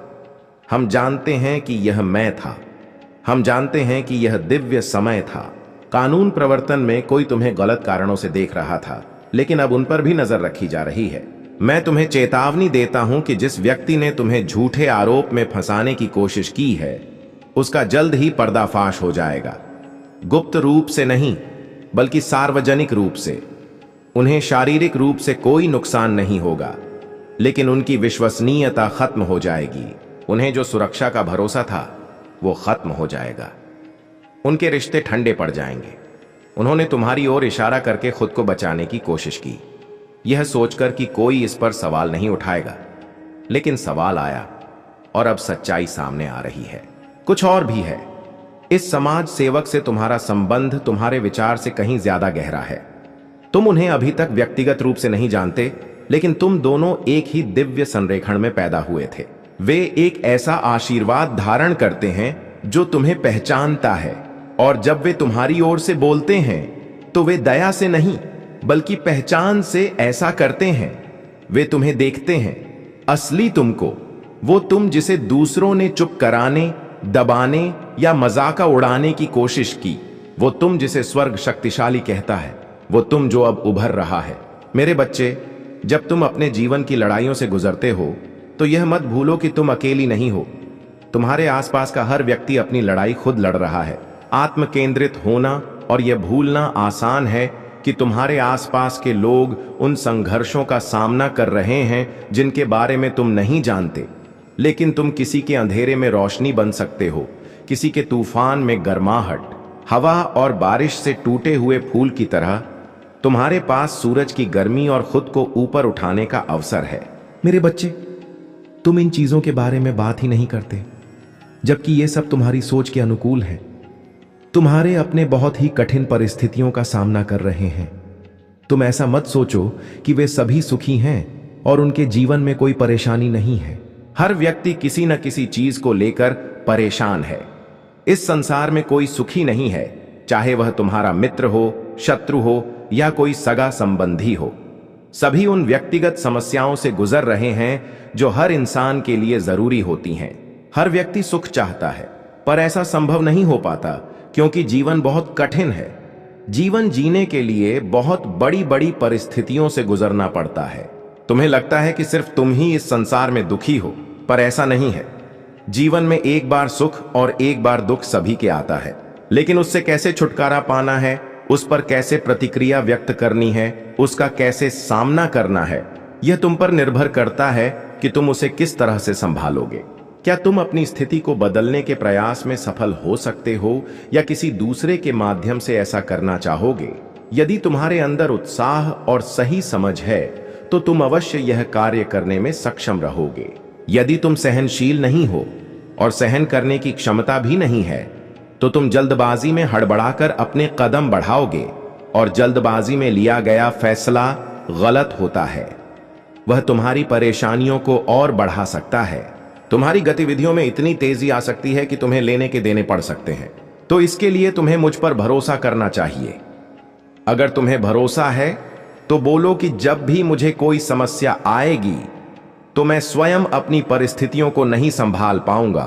हम जानते हैं कि यह मैं था। हम जानते हैं कि यह दिव्य समय था। कानून प्रवर्तन में कोई तुम्हें गलत कारणों से देख रहा था, लेकिन अब उन पर भी नजर रखी जा रही है। मैं तुम्हें चेतावनी देता हूं कि जिस व्यक्ति ने तुम्हें झूठे आरोप में फंसाने की कोशिश की है, उसका जल्द ही पर्दाफाश हो जाएगा। गुप्त रूप से नहीं, बल्कि सार्वजनिक रूप से। उन्हें शारीरिक रूप से कोई नुकसान नहीं होगा, लेकिन उनकी विश्वसनीयता खत्म हो जाएगी। उन्हें जो सुरक्षा का भरोसा था, वो खत्म हो जाएगा। उनके रिश्ते ठंडे पड़ जाएंगे। उन्होंने तुम्हारी ओर इशारा करके खुद को बचाने की कोशिश की, यह सोचकर कि कोई इस पर सवाल नहीं उठाएगा। लेकिन सवाल आया, और अब सच्चाई सामने आ रही है। कुछ और भी है। इस समाज सेवक से तुम्हारा संबंध तुम्हारे विचार से कहीं ज्यादा गहरा है। तुम उन्हें अभी तक व्यक्तिगत रूप से नहीं जानते, लेकिन तुम दोनों एक ही दिव्य संरेखण में पैदा हुए थे। वे एक ऐसा आशीर्वाद धारण करते हैं जो तुम्हें पहचानता है, और जब वे तुम्हारी ओर से बोलते हैं तो वे दया से नहीं, बल्कि पहचान से ऐसा करते हैं। वे तुम्हें देखते हैं, असली तुमको, वो तुम जिसे दूसरों ने चुप कराने, दबाने या मजाक उड़ाने की कोशिश की, वो तुम जिसे स्वर्ग शक्तिशाली कहता है, वो तुम जो अब उभर रहा है। मेरे बच्चे, जब तुम अपने जीवन की लड़ाइयों से गुजरते हो तो यह मत भूलो कि तुम अकेली नहीं हो। तुम्हारे आसपास का हर व्यक्ति अपनी लड़ाई खुद लड़ रहा है। आत्म केंद्रित होना और यह भूलना आसान है कि तुम्हारे आसपास के लोग उन संघर्षों का सामना कर रहे हैं जिनके बारे में तुम नहीं जानते, लेकिन तुम किसी के अंधेरे में रोशनी बन सकते हो, किसी के तूफान में गर्माहट, हवा और बारिश से टूटे हुए फूल की तरह। तुम्हारे पास सूरज की गर्मी और खुद को ऊपर उठाने का अवसर है। मेरे बच्चे, तुम इन चीजों के बारे में बात ही नहीं करते, जबकि ये सब तुम्हारी सोच के अनुकूल है। तुम्हारे अपने बहुत ही कठिन परिस्थितियों का सामना कर रहे हैं। तुम ऐसा मत सोचो कि वे सभी सुखी हैं और उनके जीवन में कोई परेशानी नहीं है। हर व्यक्ति किसी न किसी चीज को लेकर परेशान है। इस संसार में कोई सुखी नहीं है, चाहे वह तुम्हारा मित्र हो, शत्रु हो या कोई सगा संबंधी हो। सभी उन व्यक्तिगत समस्याओं से गुजर रहे हैं जो हर इंसान के लिए जरूरी होती हैं। हर व्यक्ति सुख चाहता है, पर ऐसा संभव नहीं हो पाता क्योंकि जीवन बहुत कठिन है। जीवन जीने के लिए बहुत बड़ी बड़ी परिस्थितियों से गुजरना पड़ता है। तुम्हें लगता है कि सिर्फ तुम ही इस संसार में दुखी हो, पर ऐसा नहीं है। जीवन में एक बार सुख और एक बार दुख सभी के आता है, लेकिन उससे कैसे छुटकारा पाना है, उस पर कैसे प्रतिक्रिया व्यक्त करनी है, उसका कैसे सामना करना है, यह तुम पर निर्भर करता है कि तुम उसे किस तरह से संभालोगे। क्या तुम अपनी स्थिति को बदलने के प्रयास में सफल हो सकते हो या किसी दूसरे के माध्यम से ऐसा करना चाहोगे? यदि तुम्हारे अंदर उत्साह और सही समझ है तो तुम अवश्य यह कार्य करने में सक्षम रहोगे। यदि तुम सहनशील नहीं हो और सहन करने की क्षमता भी नहीं है, तो तुम जल्दबाजी में हड़बड़ाकर अपने कदम बढ़ाओगे, और जल्दबाजी में लिया गया फैसला गलत होता है। वह तुम्हारी परेशानियों को और बढ़ा सकता है। तुम्हारी गतिविधियों में इतनी तेजी आ सकती है कि तुम्हें लेने के देने पड़ सकते हैं। तो इसके लिए तुम्हें मुझ पर भरोसा करना चाहिए। अगर तुम्हें भरोसा है तो बोलो कि जब भी मुझे कोई समस्या आएगी तो मैं स्वयं अपनी परिस्थितियों को नहीं संभाल पाऊंगा,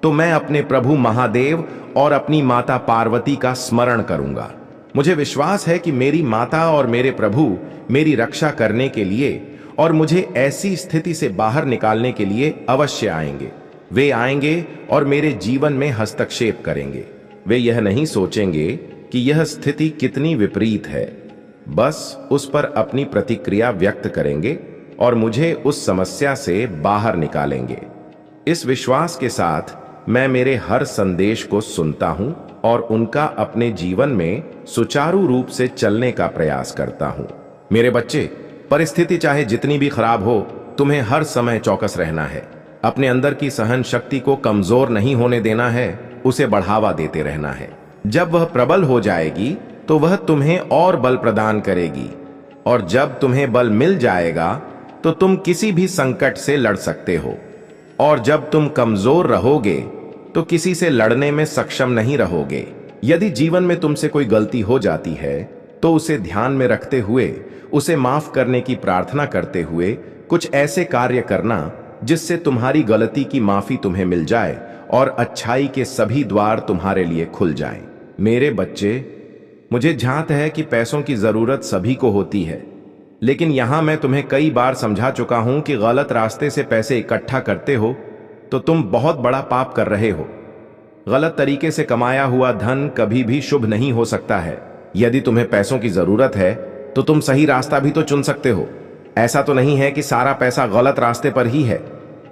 तो मैं अपने प्रभु महादेव और अपनी माता पार्वती का स्मरण करूंगा। मुझे विश्वास है कि मेरी माता और मेरे प्रभु मेरी रक्षा करने के लिए और मुझे ऐसी स्थिति से बाहर निकालने के लिए अवश्य आएंगे। वे आएंगे और मेरे जीवन में हस्तक्षेप करेंगे। वे यह नहीं सोचेंगे कि यह स्थिति कितनी विपरीत है, बस उस पर अपनी प्रतिक्रिया व्यक्त करेंगे और मुझे उस समस्या से बाहर निकालेंगे। इस विश्वास के साथ मैं मेरे हर संदेश को सुनता हूं और उनका अपने जीवन में सुचारू रूप से चलने का प्रयास करता हूं। मेरे बच्चे, परिस्थिति चाहे जितनी भी खराब हो, तुम्हें हर समय चौकस रहना है। अपने अंदर की सहन शक्ति को कमजोर नहीं होने देना है, उसे बढ़ावा देते रहना है। जब वह प्रबल हो जाएगी तो वह तुम्हें और बल प्रदान करेगी, और जब तुम्हें बल मिल जाएगा तो तुम किसी भी संकट से लड़ सकते हो। और जब तुम कमजोर रहोगे तो किसी से लड़ने में सक्षम नहीं रहोगे। यदि जीवन में तुमसे कोई गलती हो जाती है तो उसे ध्यान में रखते हुए, उसे माफ करने की प्रार्थना करते हुए कुछ ऐसे कार्य करना जिससे तुम्हारी गलती की माफी तुम्हें मिल जाए और अच्छाई के सभी द्वार तुम्हारे लिए खुल जाएं। मेरे बच्चे, मुझे झांत है कि पैसों की जरूरत सभी को होती है, लेकिन यहां मैं तुम्हें कई बार समझा चुका हूं कि गलत रास्ते से पैसे इकट्ठा करते हो तो तुम बहुत बड़ा पाप कर रहे हो। गलत तरीके से कमाया हुआ धन कभी भी शुभ नहीं हो सकता है। यदि तुम्हें पैसों की जरूरत है तो तुम सही रास्ता भी तो चुन सकते हो। ऐसा तो नहीं है कि सारा पैसा गलत रास्ते पर ही है।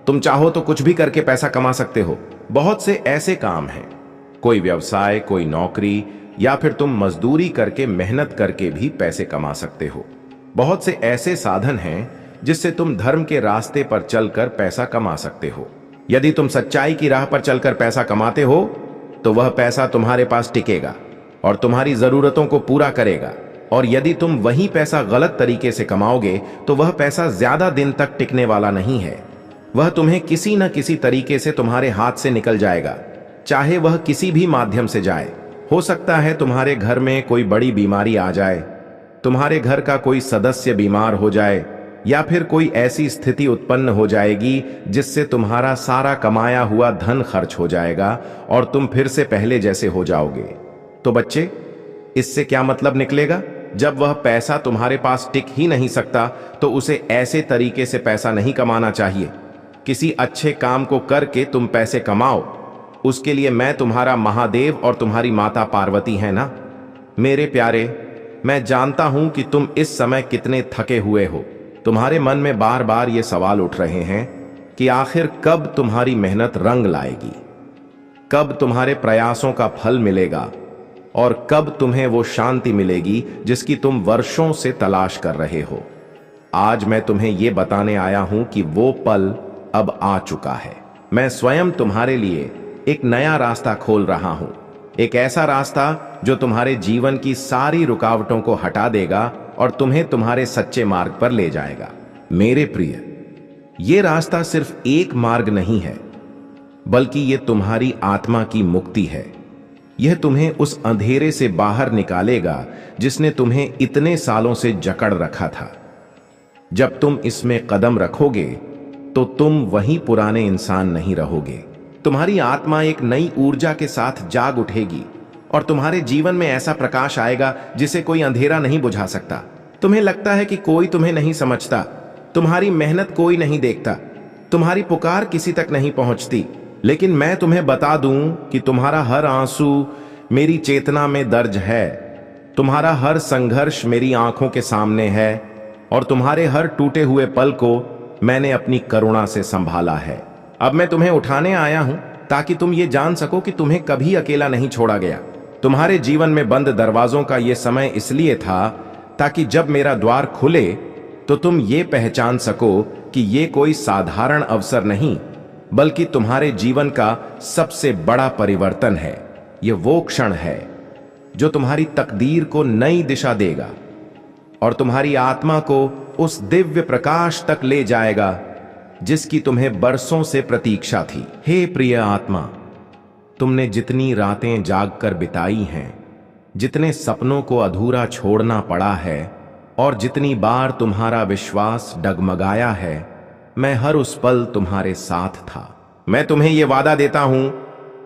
तुम चाहो तो कुछ भी करके पैसा कमा सकते हो। बहुत से ऐसे काम हैं, कोई व्यवसाय, कोई नौकरी, या फिर तुम मजदूरी करके, मेहनत करके भी पैसे कमा सकते हो। बहुत से ऐसे साधन हैं जिससे तुम धर्म के रास्ते पर चलकर पैसा कमा सकते हो। यदि तुम सच्चाई की राह पर चलकर पैसा कमाते हो तो वह पैसा तुम्हारे पास टिकेगा और तुम्हारी जरूरतों को पूरा करेगा। और यदि तुम वही पैसा गलत तरीके से कमाओगे तो वह पैसा ज्यादा दिन तक टिकने वाला नहीं है। वह तुम्हें किसी न किसी तरीके से तुम्हारे हाथ से निकल जाएगा, चाहे वह किसी भी माध्यम से जाए। हो सकता है तुम्हारे घर में कोई बड़ी बीमारी आ जाए, तुम्हारे घर का कोई सदस्य बीमार हो जाए, या फिर कोई ऐसी स्थिति उत्पन्न हो जाएगी जिससे तुम्हारा सारा कमाया हुआ धन खर्च हो जाएगा और तुम फिर से पहले जैसे हो जाओगे। तो बच्चे, इससे क्या मतलब निकलेगा? जब वह पैसा तुम्हारे पास टिक ही नहीं सकता तो उसे ऐसे तरीके से पैसा नहीं कमाना चाहिए। किसी अच्छे काम को करके तुम पैसे कमाओ। उसके लिए मैं तुम्हारा महादेव और तुम्हारी माता पार्वती है ना। मेरे प्यारे, मैं जानता हूं कि तुम इस समय कितने थके हुए हो। तुम्हारे मन में बार बार ये सवाल उठ रहे हैं कि आखिर कब तुम्हारी मेहनत रंग लाएगी, कब तुम्हारे प्रयासों का फल मिलेगा और कब तुम्हें वो शांति मिलेगी जिसकी तुम वर्षों से तलाश कर रहे हो। आज मैं तुम्हें ये बताने आया हूं कि वो पल अब आ चुका है। मैं स्वयं तुम्हारे लिए एक नया रास्ता खोल रहा हूं, एक ऐसा रास्ता जो तुम्हारे जीवन की सारी रुकावटों को हटा देगा और तुम्हें तुम्हारे सच्चे मार्ग पर ले जाएगा। मेरे प्रिय, ये रास्ता सिर्फ एक मार्ग नहीं है, बल्कि ये तुम्हारी आत्मा की मुक्ति है। यह तुम्हें उस अंधेरे से बाहर निकालेगा जिसने तुम्हें इतने सालों से जकड़ रखा था। जब तुम इसमें कदम रखोगे तो तुम वही पुराने इंसान नहीं रहोगे। तुम्हारी आत्मा एक नई ऊर्जा के साथ जाग उठेगी और तुम्हारे जीवन में ऐसा प्रकाश आएगा जिसे कोई अंधेरा नहीं बुझा सकता। तुम्हें लगता है कि कोई तुम्हें नहीं समझता, तुम्हारी मेहनत कोई नहीं देखता, तुम्हारी पुकार किसी तक नहीं पहुंचती, लेकिन मैं तुम्हें बता दूं कि तुम्हारा हर आंसू मेरी चेतना में दर्ज है, तुम्हारा हर संघर्ष मेरी आंखों के सामने है और तुम्हारे हर टूटे हुए पल को मैंने अपनी करुणा से संभाला है। अब मैं तुम्हें उठाने आया हूं ताकि तुम ये जान सको कि तुम्हें कभी अकेला नहीं छोड़ा गया। तुम्हारे जीवन में बंद दरवाजों का यह समय इसलिए था ताकि जब मेरा द्वार खुले तो तुम ये पहचान सको कि ये कोई साधारण अवसर नहीं, बल्कि तुम्हारे जीवन का सबसे बड़ा परिवर्तन है। यह वो क्षण है जो तुम्हारी तकदीर को नई दिशा देगा और तुम्हारी आत्मा को उस दिव्य प्रकाश तक ले जाएगा जिसकी तुम्हें बरसों से प्रतीक्षा थी। हे प्रिय आत्मा, तुमने जितनी रातें जागकर बिताई हैं, जितने सपनों को अधूरा छोड़ना पड़ा है और जितनी बार तुम्हारा विश्वास डगमगाया है, मैं हर उस पल तुम्हारे साथ था। मैं तुम्हें यह वादा देता हूं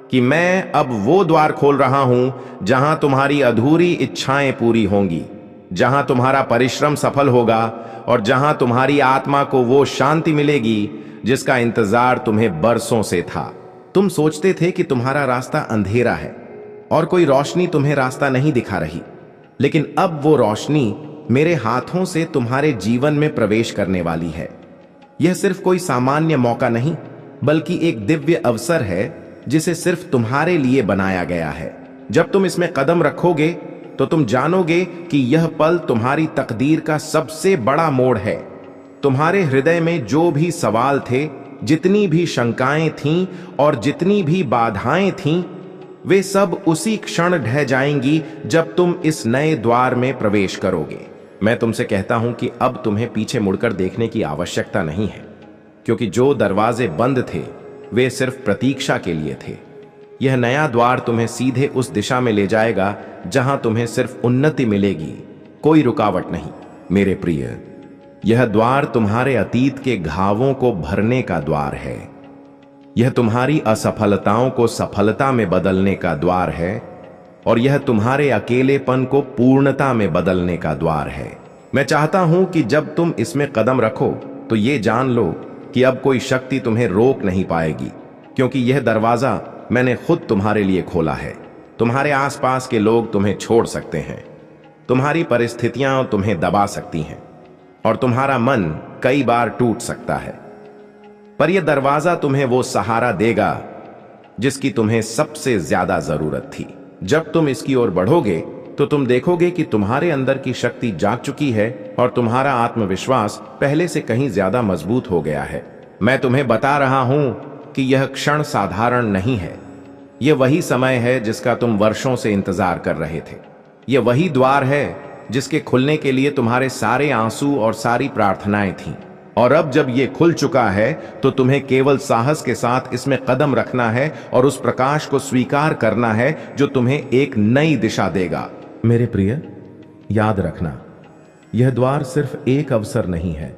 कि मैं अब वो द्वार खोल रहा हूं जहां तुम्हारी अधूरी इच्छाएं पूरी होंगी, जहां तुम्हारा परिश्रम सफल होगा और जहां तुम्हारी आत्मा को वो शांति मिलेगी जिसका इंतजार तुम्हें बरसों से था। तुम सोचते थे कि तुम्हारा रास्ता अंधेरा है और कोई रोशनी तुम्हें रास्ता नहीं दिखा रही, लेकिन अब वो रोशनी मेरे हाथों से तुम्हारे जीवन में प्रवेश करने वाली है। यह सिर्फ कोई सामान्य मौका नहीं, बल्कि एक दिव्य अवसर है जिसे सिर्फ तुम्हारे लिए बनाया गया है। जब तुम इसमें कदम रखोगे तो तुम जानोगे कि यह पल तुम्हारी तकदीर का सबसे बड़ा मोड़ है। तुम्हारे हृदय में जो भी सवाल थे, जितनी भी शंकाएं थीं और जितनी भी बाधाएं थीं, वे सब उसी क्षण ढह जाएंगी जब तुम इस नए द्वार में प्रवेश करोगे। मैं तुमसे कहता हूं कि अब तुम्हें पीछे मुड़कर देखने की आवश्यकता नहीं है, क्योंकि जो दरवाजे बंद थे वे सिर्फ प्रतीक्षा के लिए थे। यह नया द्वार तुम्हें सीधे उस दिशा में ले जाएगा जहां तुम्हें सिर्फ उन्नति मिलेगी, कोई रुकावट नहीं। मेरे प्रिय, यह द्वार तुम्हारे अतीत के घावों को भरने का द्वार है। यह तुम्हारी असफलताओं को सफलता में बदलने का द्वार है और यह तुम्हारे अकेलेपन को पूर्णता में बदलने का द्वार है। मैं चाहता हूं कि जब तुम इसमें कदम रखो तो ये जान लो कि अब कोई शक्ति तुम्हें रोक नहीं पाएगी, क्योंकि यह दरवाजा मैंने खुद तुम्हारे लिए खोला है। तुम्हारे आसपास के लोग तुम्हें छोड़ सकते हैं, तुम्हारी परिस्थितियां तुम्हें दबा सकती हैं और तुम्हारा मन कई बार टूट सकता है, पर यह दरवाजा तुम्हें वो सहारा देगा जिसकी तुम्हें सबसे ज्यादा जरूरत थी। जब तुम इसकी ओर बढ़ोगे तो तुम देखोगे कि तुम्हारे अंदर की शक्ति जाग चुकी है और तुम्हारा आत्मविश्वास पहले से कहीं ज्यादा मजबूत हो गया है। मैं तुम्हें बता रहा हूं कि यह क्षण साधारण नहीं है। यह वही समय है जिसका तुम वर्षों से इंतजार कर रहे थे। यह वही द्वार है जिसके खुलने के लिए तुम्हारे सारे आंसू और सारी प्रार्थनाएं थीं। और अब जब ये खुल चुका है तो तुम्हें केवल साहस के साथ इसमें कदम रखना है और उस प्रकाश को स्वीकार करना है जो तुम्हें एक नई दिशा देगा। मेरे प्रिय, याद रखना, यह द्वार सिर्फ एक अवसर नहीं है,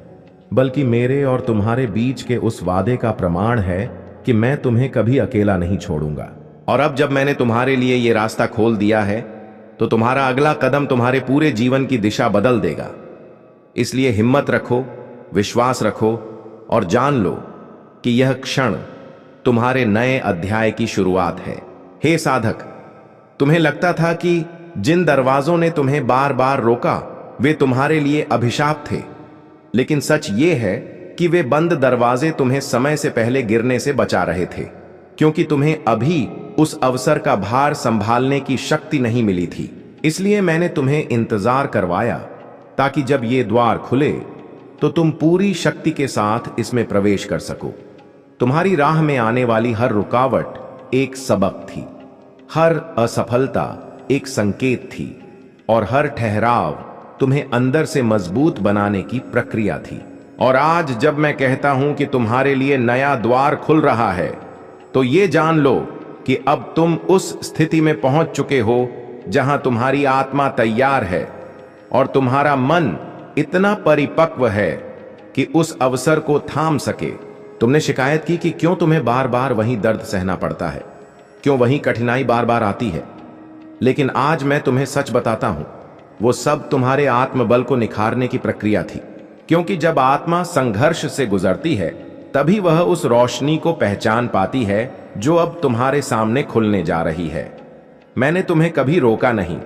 बल्कि मेरे और तुम्हारे बीच के उस वादे का प्रमाण है कि मैं तुम्हें कभी अकेला नहीं छोड़ूंगा। और अब जब मैंने तुम्हारे लिए यह रास्ता खोल दिया है तो तुम्हारा अगला कदम तुम्हारे पूरे जीवन की दिशा बदल देगा। इसलिए हिम्मत रखो, विश्वास रखो और जान लो कि यह क्षण तुम्हारे नए अध्याय की शुरुआत है। हे साधक, तुम्हें लगता था कि जिन दरवाजों ने तुम्हें बार बार रोका वे तुम्हारे लिए अभिशाप थे, लेकिन सच ये है कि वे बंद दरवाजे तुम्हें समय से पहले गिरने से बचा रहे थे, क्योंकि तुम्हें अभी उस अवसर का भार संभालने की शक्ति नहीं मिली थी। इसलिए मैंने तुम्हें इंतजार करवाया ताकि जब ये द्वार खुले तो तुम पूरी शक्ति के साथ इसमें प्रवेश कर सको। तुम्हारी राह में आने वाली हर रुकावट एक सबक थी, हर असफलता एक संकेत थी और हर ठहराव तुम्हें अंदर से मजबूत बनाने की प्रक्रिया थी। और आज जब मैं कहता हूं कि तुम्हारे लिए नया द्वार खुल रहा है, तो ये जान लो कि अब तुम उस स्थिति में पहुंच चुके हो जहां तुम्हारी आत्मा तैयार है और तुम्हारा मन इतना परिपक्व है कि उस अवसर को थाम सके। तुमने शिकायत की कि क्यों तुम्हें बार बार वही दर्द सहना पड़ता है, क्यों वही कठिनाई बार बार आती है, लेकिन आज मैं तुम्हें सच बताता हूं, वो सब तुम्हारे आत्मबल को निखारने की प्रक्रिया थी। क्योंकि जब आत्मा संघर्ष से गुजरती है तभी वह उस रोशनी को पहचान पाती है जो अब तुम्हारे सामने खुलने जा रही है। मैंने तुम्हें कभी रोका नहीं,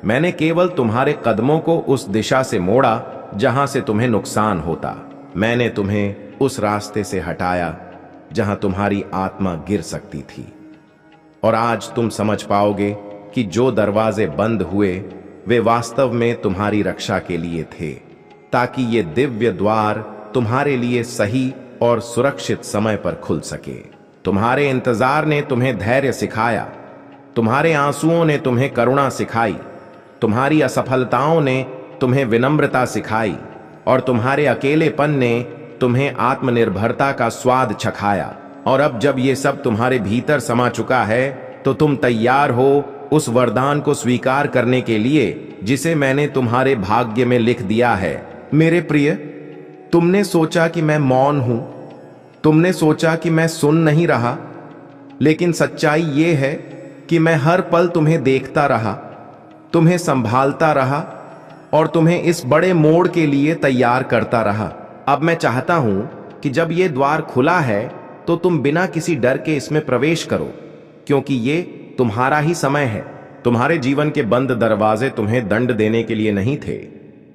मैंने केवल तुम्हारे कदमों को उस दिशा से मोड़ा जहां से तुम्हें नुकसान होता। मैंने तुम्हें उस रास्ते से हटाया जहां तुम्हारी आत्मा गिर सकती थी। और आज तुम समझ पाओगे कि जो दरवाजे बंद हुए वे वास्तव में तुम्हारी रक्षा के लिए थे, ताकि ये दिव्य द्वार तुम्हारे लिए सही और सुरक्षित समय पर खुल सके। तुम्हारे इंतजार ने तुम्हें धैर्य सिखाया, तुम्हारे आंसुओं ने तुम्हें करुणा सिखाई, तुम्हारी असफलताओं ने तुम्हें विनम्रता सिखाई और तुम्हारे अकेलेपन ने तुम्हें आत्मनिर्भरता का स्वाद चखाया। और अब जब ये सब तुम्हारे भीतर समा चुका है तो तुम तैयार हो उस वरदान को स्वीकार करने के लिए जिसे मैंने तुम्हारे भाग्य में लिख दिया है। मेरे प्रिय, तुमने सोचा कि मैं मौन हूं, तुमने सोचा कि मैं सुन नहीं रहा, लेकिन सच्चाई ये है कि मैं हर पल तुम्हें देखता रहा, तुम्हें संभालता रहा और तुम्हें इस बड़े मोड़ के लिए तैयार करता रहा। अब मैं चाहता हूं कि जब ये द्वार खुला है तो तुम बिना किसी डर के इसमें प्रवेश करो, क्योंकि ये तुम्हारा ही समय है। तुम्हारे जीवन के बंद दरवाजे तुम्हें दंड देने के लिए नहीं थे,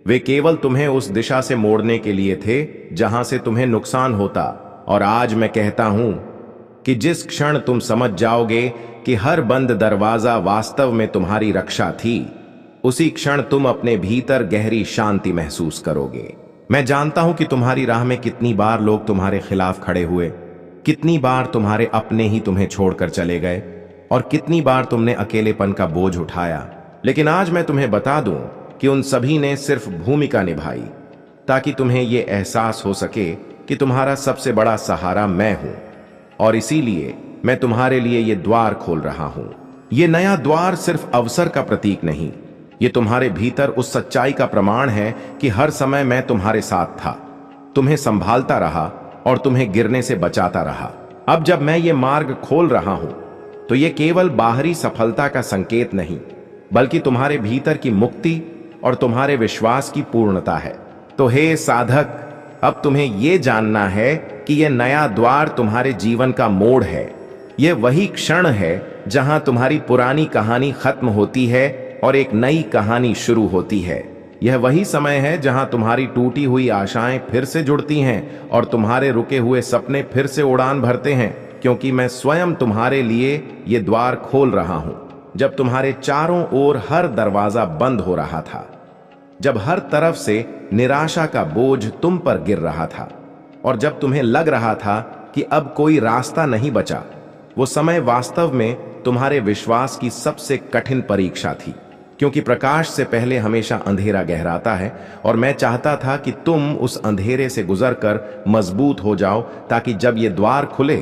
वे केवल तुम्हें उस दिशा से मोड़ने के लिए थे जहां से तुम्हें नुकसान होता। और आज मैं कहता हूं कि जिस क्षण तुम समझ जाओगे कि हर बंद दरवाजा वास्तव में तुम्हारी रक्षा थी, उसी क्षण तुम अपने भीतर गहरी शांति महसूस करोगे। मैं जानता हूं कि तुम्हारी राह में कितनी बार लोग तुम्हारे खिलाफ खड़े हुए, कितनी बार तुम्हारे अपने ही तुम्हें छोड़कर चले गए और कितनी बार तुमने अकेलेपन का बोझ उठाया। लेकिन आज मैं तुम्हें बता दूं कि उन सभी ने सिर्फ भूमिका निभाई ताकि तुम्हें यह एहसास हो सके कि तुम्हारा सबसे बड़ा सहारा मैं हूं। और इसीलिए मैं तुम्हारे लिए यह द्वार खोल रहा हूं। यह नया द्वार सिर्फ अवसर का प्रतीक नहीं, ये तुम्हारे भीतर उस सच्चाई का प्रमाण है कि हर समय मैं तुम्हारे साथ था, तुम्हें संभालता रहा और तुम्हें गिरने से बचाता रहा। अब जब मैं ये मार्ग खोल रहा हूं तो ये केवल बाहरी सफलता का संकेत नहीं, बल्कि तुम्हारे भीतर की मुक्ति और तुम्हारे विश्वास की पूर्णता है। तो हे साधक, अब तुम्हें यह जानना है कि यह नया द्वार तुम्हारे जीवन का मोड़ है। यह वही क्षण है जहां तुम्हारी पुरानी कहानी खत्म होती है और एक नई कहानी शुरू होती है। यह वही समय है जहां तुम्हारी टूटी हुई आशाएं फिर से जुड़ती हैं और तुम्हारे रुके हुए सपने फिर से उड़ान भरते हैं, क्योंकि मैं स्वयं तुम्हारे लिए ये द्वार खोल रहा हूं। जब तुम्हारे चारों ओर हर दरवाजा बंद हो रहा था, जब हर तरफ से निराशा का बोझ तुम पर गिर रहा था और जब तुम्हें लग रहा था कि अब कोई रास्ता नहीं बचा, वो समय वास्तव में तुम्हारे विश्वास की सबसे कठिन परीक्षा थी, क्योंकि प्रकाश से पहले हमेशा अंधेरा गहराता है और मैं चाहता था कि तुम उस अंधेरे से गुजरकर मजबूत हो जाओ, ताकि जब ये द्वार खुले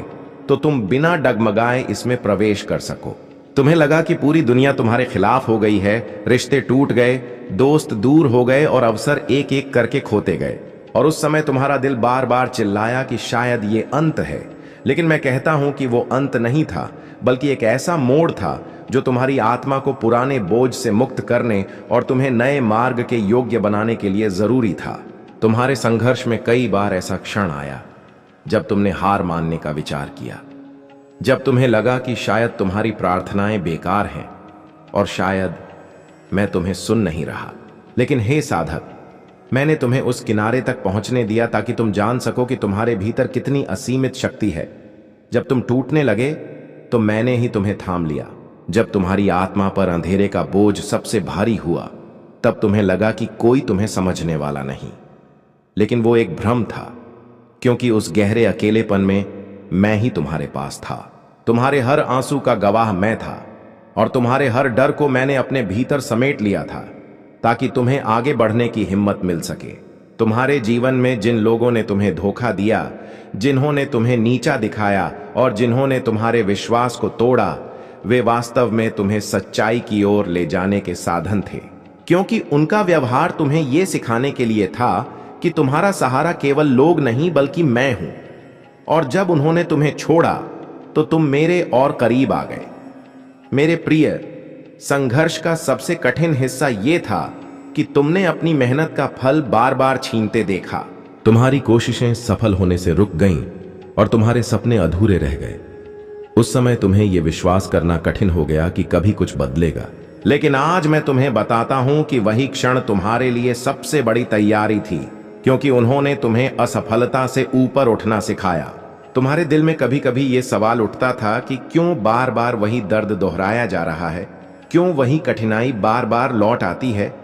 तो तुम बिना डगमगाए इसमें प्रवेश कर सको। तुम्हें लगा कि पूरी दुनिया तुम्हारे खिलाफ हो गई है, रिश्ते टूट गए, दोस्त दूर हो गए और अवसर एक एक करके खोते गए, और उस समय तुम्हारा दिल बार बार चिल्लाया कि शायद ये अंत है। लेकिन मैं कहता हूं कि वो अंत नहीं था, बल्कि एक ऐसा मोड़ था जो तुम्हारी आत्मा को पुराने बोझ से मुक्त करने और तुम्हें नए मार्ग के योग्य बनाने के लिए जरूरी था। तुम्हारे संघर्ष में कई बार ऐसा क्षण आया जब तुमने हार मानने का विचार किया, जब तुम्हें लगा कि शायद तुम्हारी प्रार्थनाएं बेकार हैं और शायद मैं तुम्हें सुन नहीं रहा। लेकिन हे साधक, मैंने तुम्हें उस किनारे तक पहुंचने दिया ताकि तुम जान सको कि तुम्हारे भीतर कितनी असीमित शक्ति है। जब तुम टूटने लगे तो मैंने ही तुम्हें थाम लिया। जब तुम्हारी आत्मा पर अंधेरे का बोझ सबसे भारी हुआ, तब तुम्हें लगा कि कोई तुम्हें समझने वाला नहीं। लेकिन वो एक भ्रम था, क्योंकि उस गहरे अकेलेपन में मैं ही तुम्हारे पास था। तुम्हारे हर आंसू का गवाह मैं था और तुम्हारे हर डर को मैंने अपने भीतर समेट लिया था, ताकि तुम्हें आगे बढ़ने की हिम्मत मिल सके। तुम्हारे जीवन में जिन लोगों ने तुम्हें धोखा दिया, जिन्होंने तुम्हें नीचा दिखाया और जिन्होंने तुम्हारे विश्वास को तोड़ा, वे वास्तव में तुम्हें सच्चाई की ओर ले जाने के साधन थे, क्योंकि उनका व्यवहार तुम्हें यह सिखाने के लिए था कि तुम्हारा सहारा केवल लोग नहीं बल्कि मैं हूं। और जब उन्होंने तुम्हें छोड़ा तो तुम मेरे और करीब आ गए। मेरे प्रिय, संघर्ष का सबसे कठिन हिस्सा यह था कि तुमने अपनी मेहनत का फल बार बार छीनते देखा। तुम्हारी कोशिशें सफल होने से रुक गईं और तुम्हारे सपने अधूरे रह गए। उस समय तुम्हें यह विश्वास करना कठिन हो गया कि कभी कुछ बदलेगा। लेकिन आज मैं तुम्हें बताता हूं कि वही क्षण तुम्हारे लिए सबसे बड़ी तैयारी थी, क्योंकि उन्होंने तुम्हें असफलता से ऊपर उठना सिखाया। तुम्हारे दिल में कभी कभी यह सवाल उठता था कि क्यों बार बार वही दर्द दोहराया जा रहा है, क्यों वही कठिनाई बार बार लौट आती है,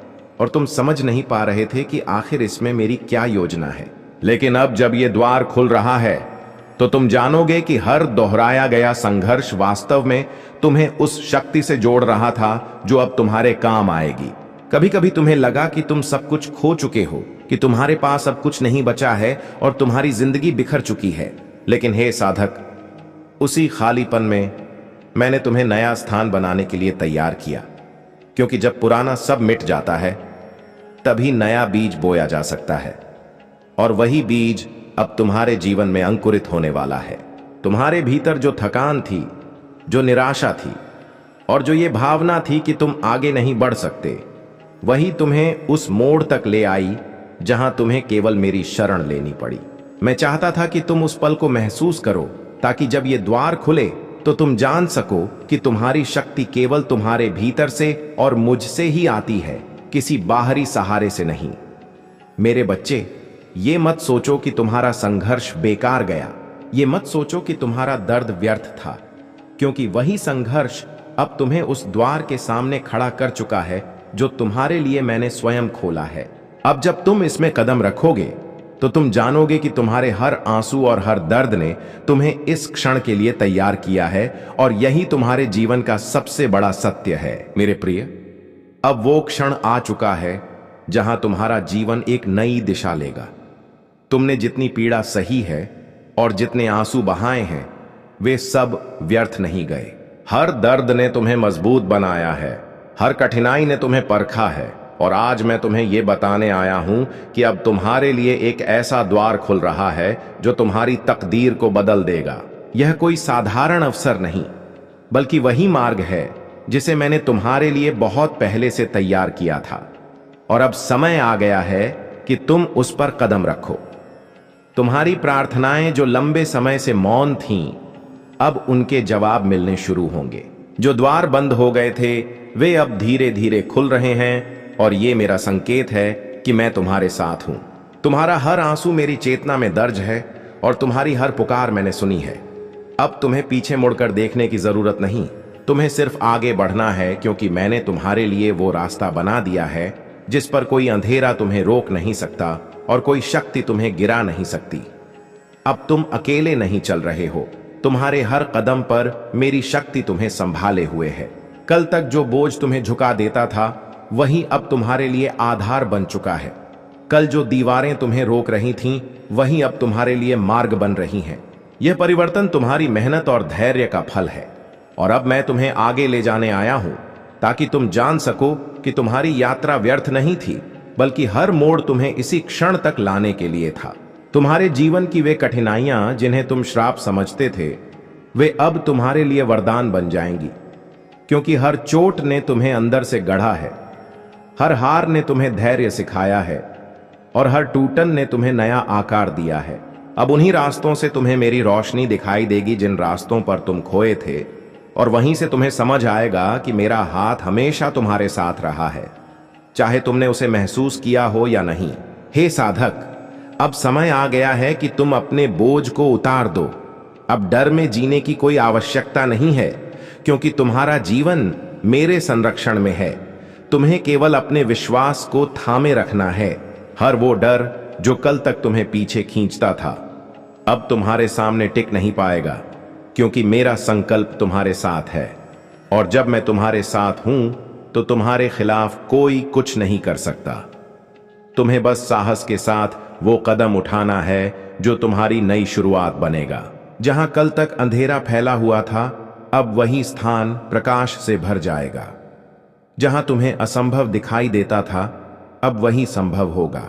और तुम समझ नहीं पा रहे थे कि आखिर इसमें मेरी क्या योजना है। लेकिन अब जब यह द्वार खुल रहा है तो तुम जानोगे कि हर दोहराया गया संघर्ष वास्तव में तुम्हें उस शक्ति से जोड़ रहा था जो अब तुम्हारे काम आएगी। कभी कभी तुम्हें लगा कि तुम सब कुछ खो चुके हो, कि तुम्हारे पास अब कुछ नहीं बचा है और तुम्हारी जिंदगी बिखर चुकी है। लेकिन हे साधक, उसी खालीपन में मैंने तुम्हें नया स्थान बनाने के लिए तैयार किया, क्योंकि जब पुराना सब मिट जाता है तभी नया बीज बोया जा सकता है, और वही बीज अब तुम्हारे जीवन में अंकुरित होने वाला है। तुम्हारे भीतर जो थकान थी, जो निराशा थी और जो ये भावना थी कि तुम आगे नहीं बढ़ सकते, वही तुम्हें उस मोड़ तक ले आई जहां तुम्हें केवल मेरी शरण लेनी पड़ी। मैं चाहता था कि तुम उस पल को महसूस करो, ताकि जब ये द्वार खुले तो तुम जान सको कि तुम्हारी शक्ति केवल तुम्हारे भीतर से और मुझसे ही आती है, किसी बाहरी सहारे से नहीं। मेरे बच्चे, ये मत सोचो कि तुम्हारा संघर्ष बेकार गया, ये मत सोचो कि तुम्हारा दर्द व्यर्थ था, क्योंकि वही संघर्ष अब तुम्हें उस द्वार के सामने खड़ा कर चुका है जो तुम्हारे लिए मैंने स्वयं खोला है। अब जब तुम इसमें कदम रखोगे तो तुम जानोगे कि तुम्हारे हर आंसू और हर दर्द ने तुम्हें इस क्षण के लिए तैयार किया है, और यही तुम्हारे जीवन का सबसे बड़ा सत्य है। मेरे प्रिय, अब वो क्षण आ चुका है जहां तुम्हारा जीवन एक नई दिशा लेगा। तुमने जितनी पीड़ा सही है और जितने आंसू बहाए हैं, वे सब व्यर्थ नहीं गए। हर दर्द ने तुम्हें मजबूत बनाया है, हर कठिनाई ने तुम्हें परखा है और आज मैं तुम्हें यह बताने आया हूं कि अब तुम्हारे लिए एक ऐसा द्वार खुल रहा है जो तुम्हारी तकदीर को बदल देगा। यह कोई साधारण अवसर नहीं, बल्कि वही मार्ग है जिसे मैंने तुम्हारे लिए बहुत पहले से तैयार किया था, और अब समय आ गया है कि तुम उस पर कदम रखो। तुम्हारी प्रार्थनाएं जो लंबे समय से मौन थीं, अब उनके जवाब मिलने शुरू होंगे। जो द्वार बंद हो गए थे वे अब धीरे धीरे खुल रहे हैं, और ये मेरा संकेत है कि मैं तुम्हारे साथ हूं। तुम्हारा हर आंसू मेरी चेतना में दर्ज है और तुम्हारी हर पुकार मैंने सुनी है। अब तुम्हें पीछे मुड़कर देखने की जरूरत नहीं, तुम्हें सिर्फ आगे बढ़ना है, क्योंकि मैंने तुम्हारे लिए वो रास्ता बना दिया है जिस पर कोई अंधेरा तुम्हें रोक नहीं सकता और कोई शक्ति तुम्हें गिरा नहीं सकती। अब तुम अकेले नहीं चल रहे हो, तुम्हारे हर कदम पर मेरी शक्ति तुम्हें संभाले हुए है। कल तक जो बोझ तुम्हें झुका देता था वही अब तुम्हारे लिए आधार बन चुका है। कल जो दीवारें तुम्हें रोक रही थीं वही अब तुम्हारे लिए मार्ग बन रही हैं। यह परिवर्तन तुम्हारी मेहनत और धैर्य का फल है, और अब मैं तुम्हें आगे ले जाने आया हूं ताकि तुम जान सको कि तुम्हारी यात्रा व्यर्थ नहीं थी, बल्कि हर मोड़ तुम्हें इसी क्षण तक लाने के लिए था। तुम्हारे जीवन की वे कठिनाइयां जिन्हें तुम श्राप समझते थे, वे अब तुम्हारे लिए वरदान बन जाएंगी, क्योंकि हर चोट ने तुम्हें अंदर से गढ़ा है, हर हार ने तुम्हें धैर्य सिखाया है, और हर टूटन ने तुम्हें नया आकार दिया है। अब उन्हीं रास्तों से तुम्हें मेरी रोशनी दिखाई देगी जिन रास्तों पर तुम खोए थे, और वहीं से तुम्हें समझ आएगा कि मेरा हाथ हमेशा तुम्हारे साथ रहा है, चाहे तुमने उसे महसूस किया हो या नहीं। हे साधक, अब समय आ गया है कि तुम अपने बोझ को उतार दो। अब डर में जीने की कोई आवश्यकता नहीं है, क्योंकि तुम्हारा जीवन मेरे संरक्षण में है। तुम्हें केवल अपने विश्वास को थामे रखना है। हर वो डर जो कल तक तुम्हें पीछे खींचता था, अब तुम्हारे सामने टिक नहीं पाएगा, क्योंकि मेरा संकल्प तुम्हारे साथ है, और जब मैं तुम्हारे साथ हूं तो तुम्हारे खिलाफ कोई कुछ नहीं कर सकता। तुम्हें बस साहस के साथ वो कदम उठाना है जो तुम्हारी नई शुरुआत बनेगा। जहां कल तक अंधेरा फैला हुआ था, अब वही स्थान प्रकाश से भर जाएगा। जहां तुम्हें असंभव दिखाई देता था, अब वही संभव होगा,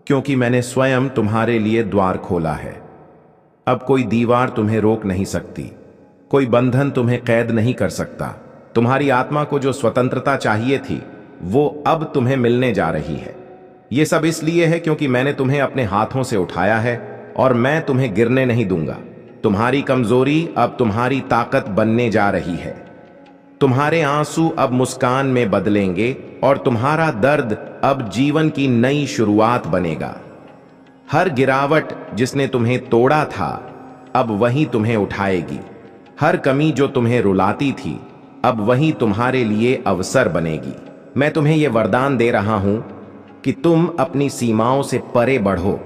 क्योंकि मैंने स्वयं तुम्हारे लिए द्वार खोला है। अब कोई दीवार तुम्हें रोक नहीं सकती, कोई बंधन तुम्हें कैद नहीं कर सकता। तुम्हारी आत्मा को जो स्वतंत्रता चाहिए थी, वो अब तुम्हें मिलने जा रही है। ये सब इसलिए है क्योंकि मैंने तुम्हें अपने हाथों से उठाया है, और मैं तुम्हें गिरने नहीं दूंगा। तुम्हारी कमजोरी अब तुम्हारी ताकत बनने जा रही है। तुम्हारे आंसू अब मुस्कान में बदलेंगे, और तुम्हारा दर्द अब जीवन की नई शुरुआत बनेगा। हर गिरावट जिसने तुम्हें तोड़ा था, अब वही तुम्हें उठाएगी। हर कमी जो तुम्हें रुलाती थी, अब वही तुम्हारे लिए अवसर बनेगी। मैं तुम्हें यह वरदान दे रहा हूं कि तुम अपनी सीमाओं से परे बढ़ो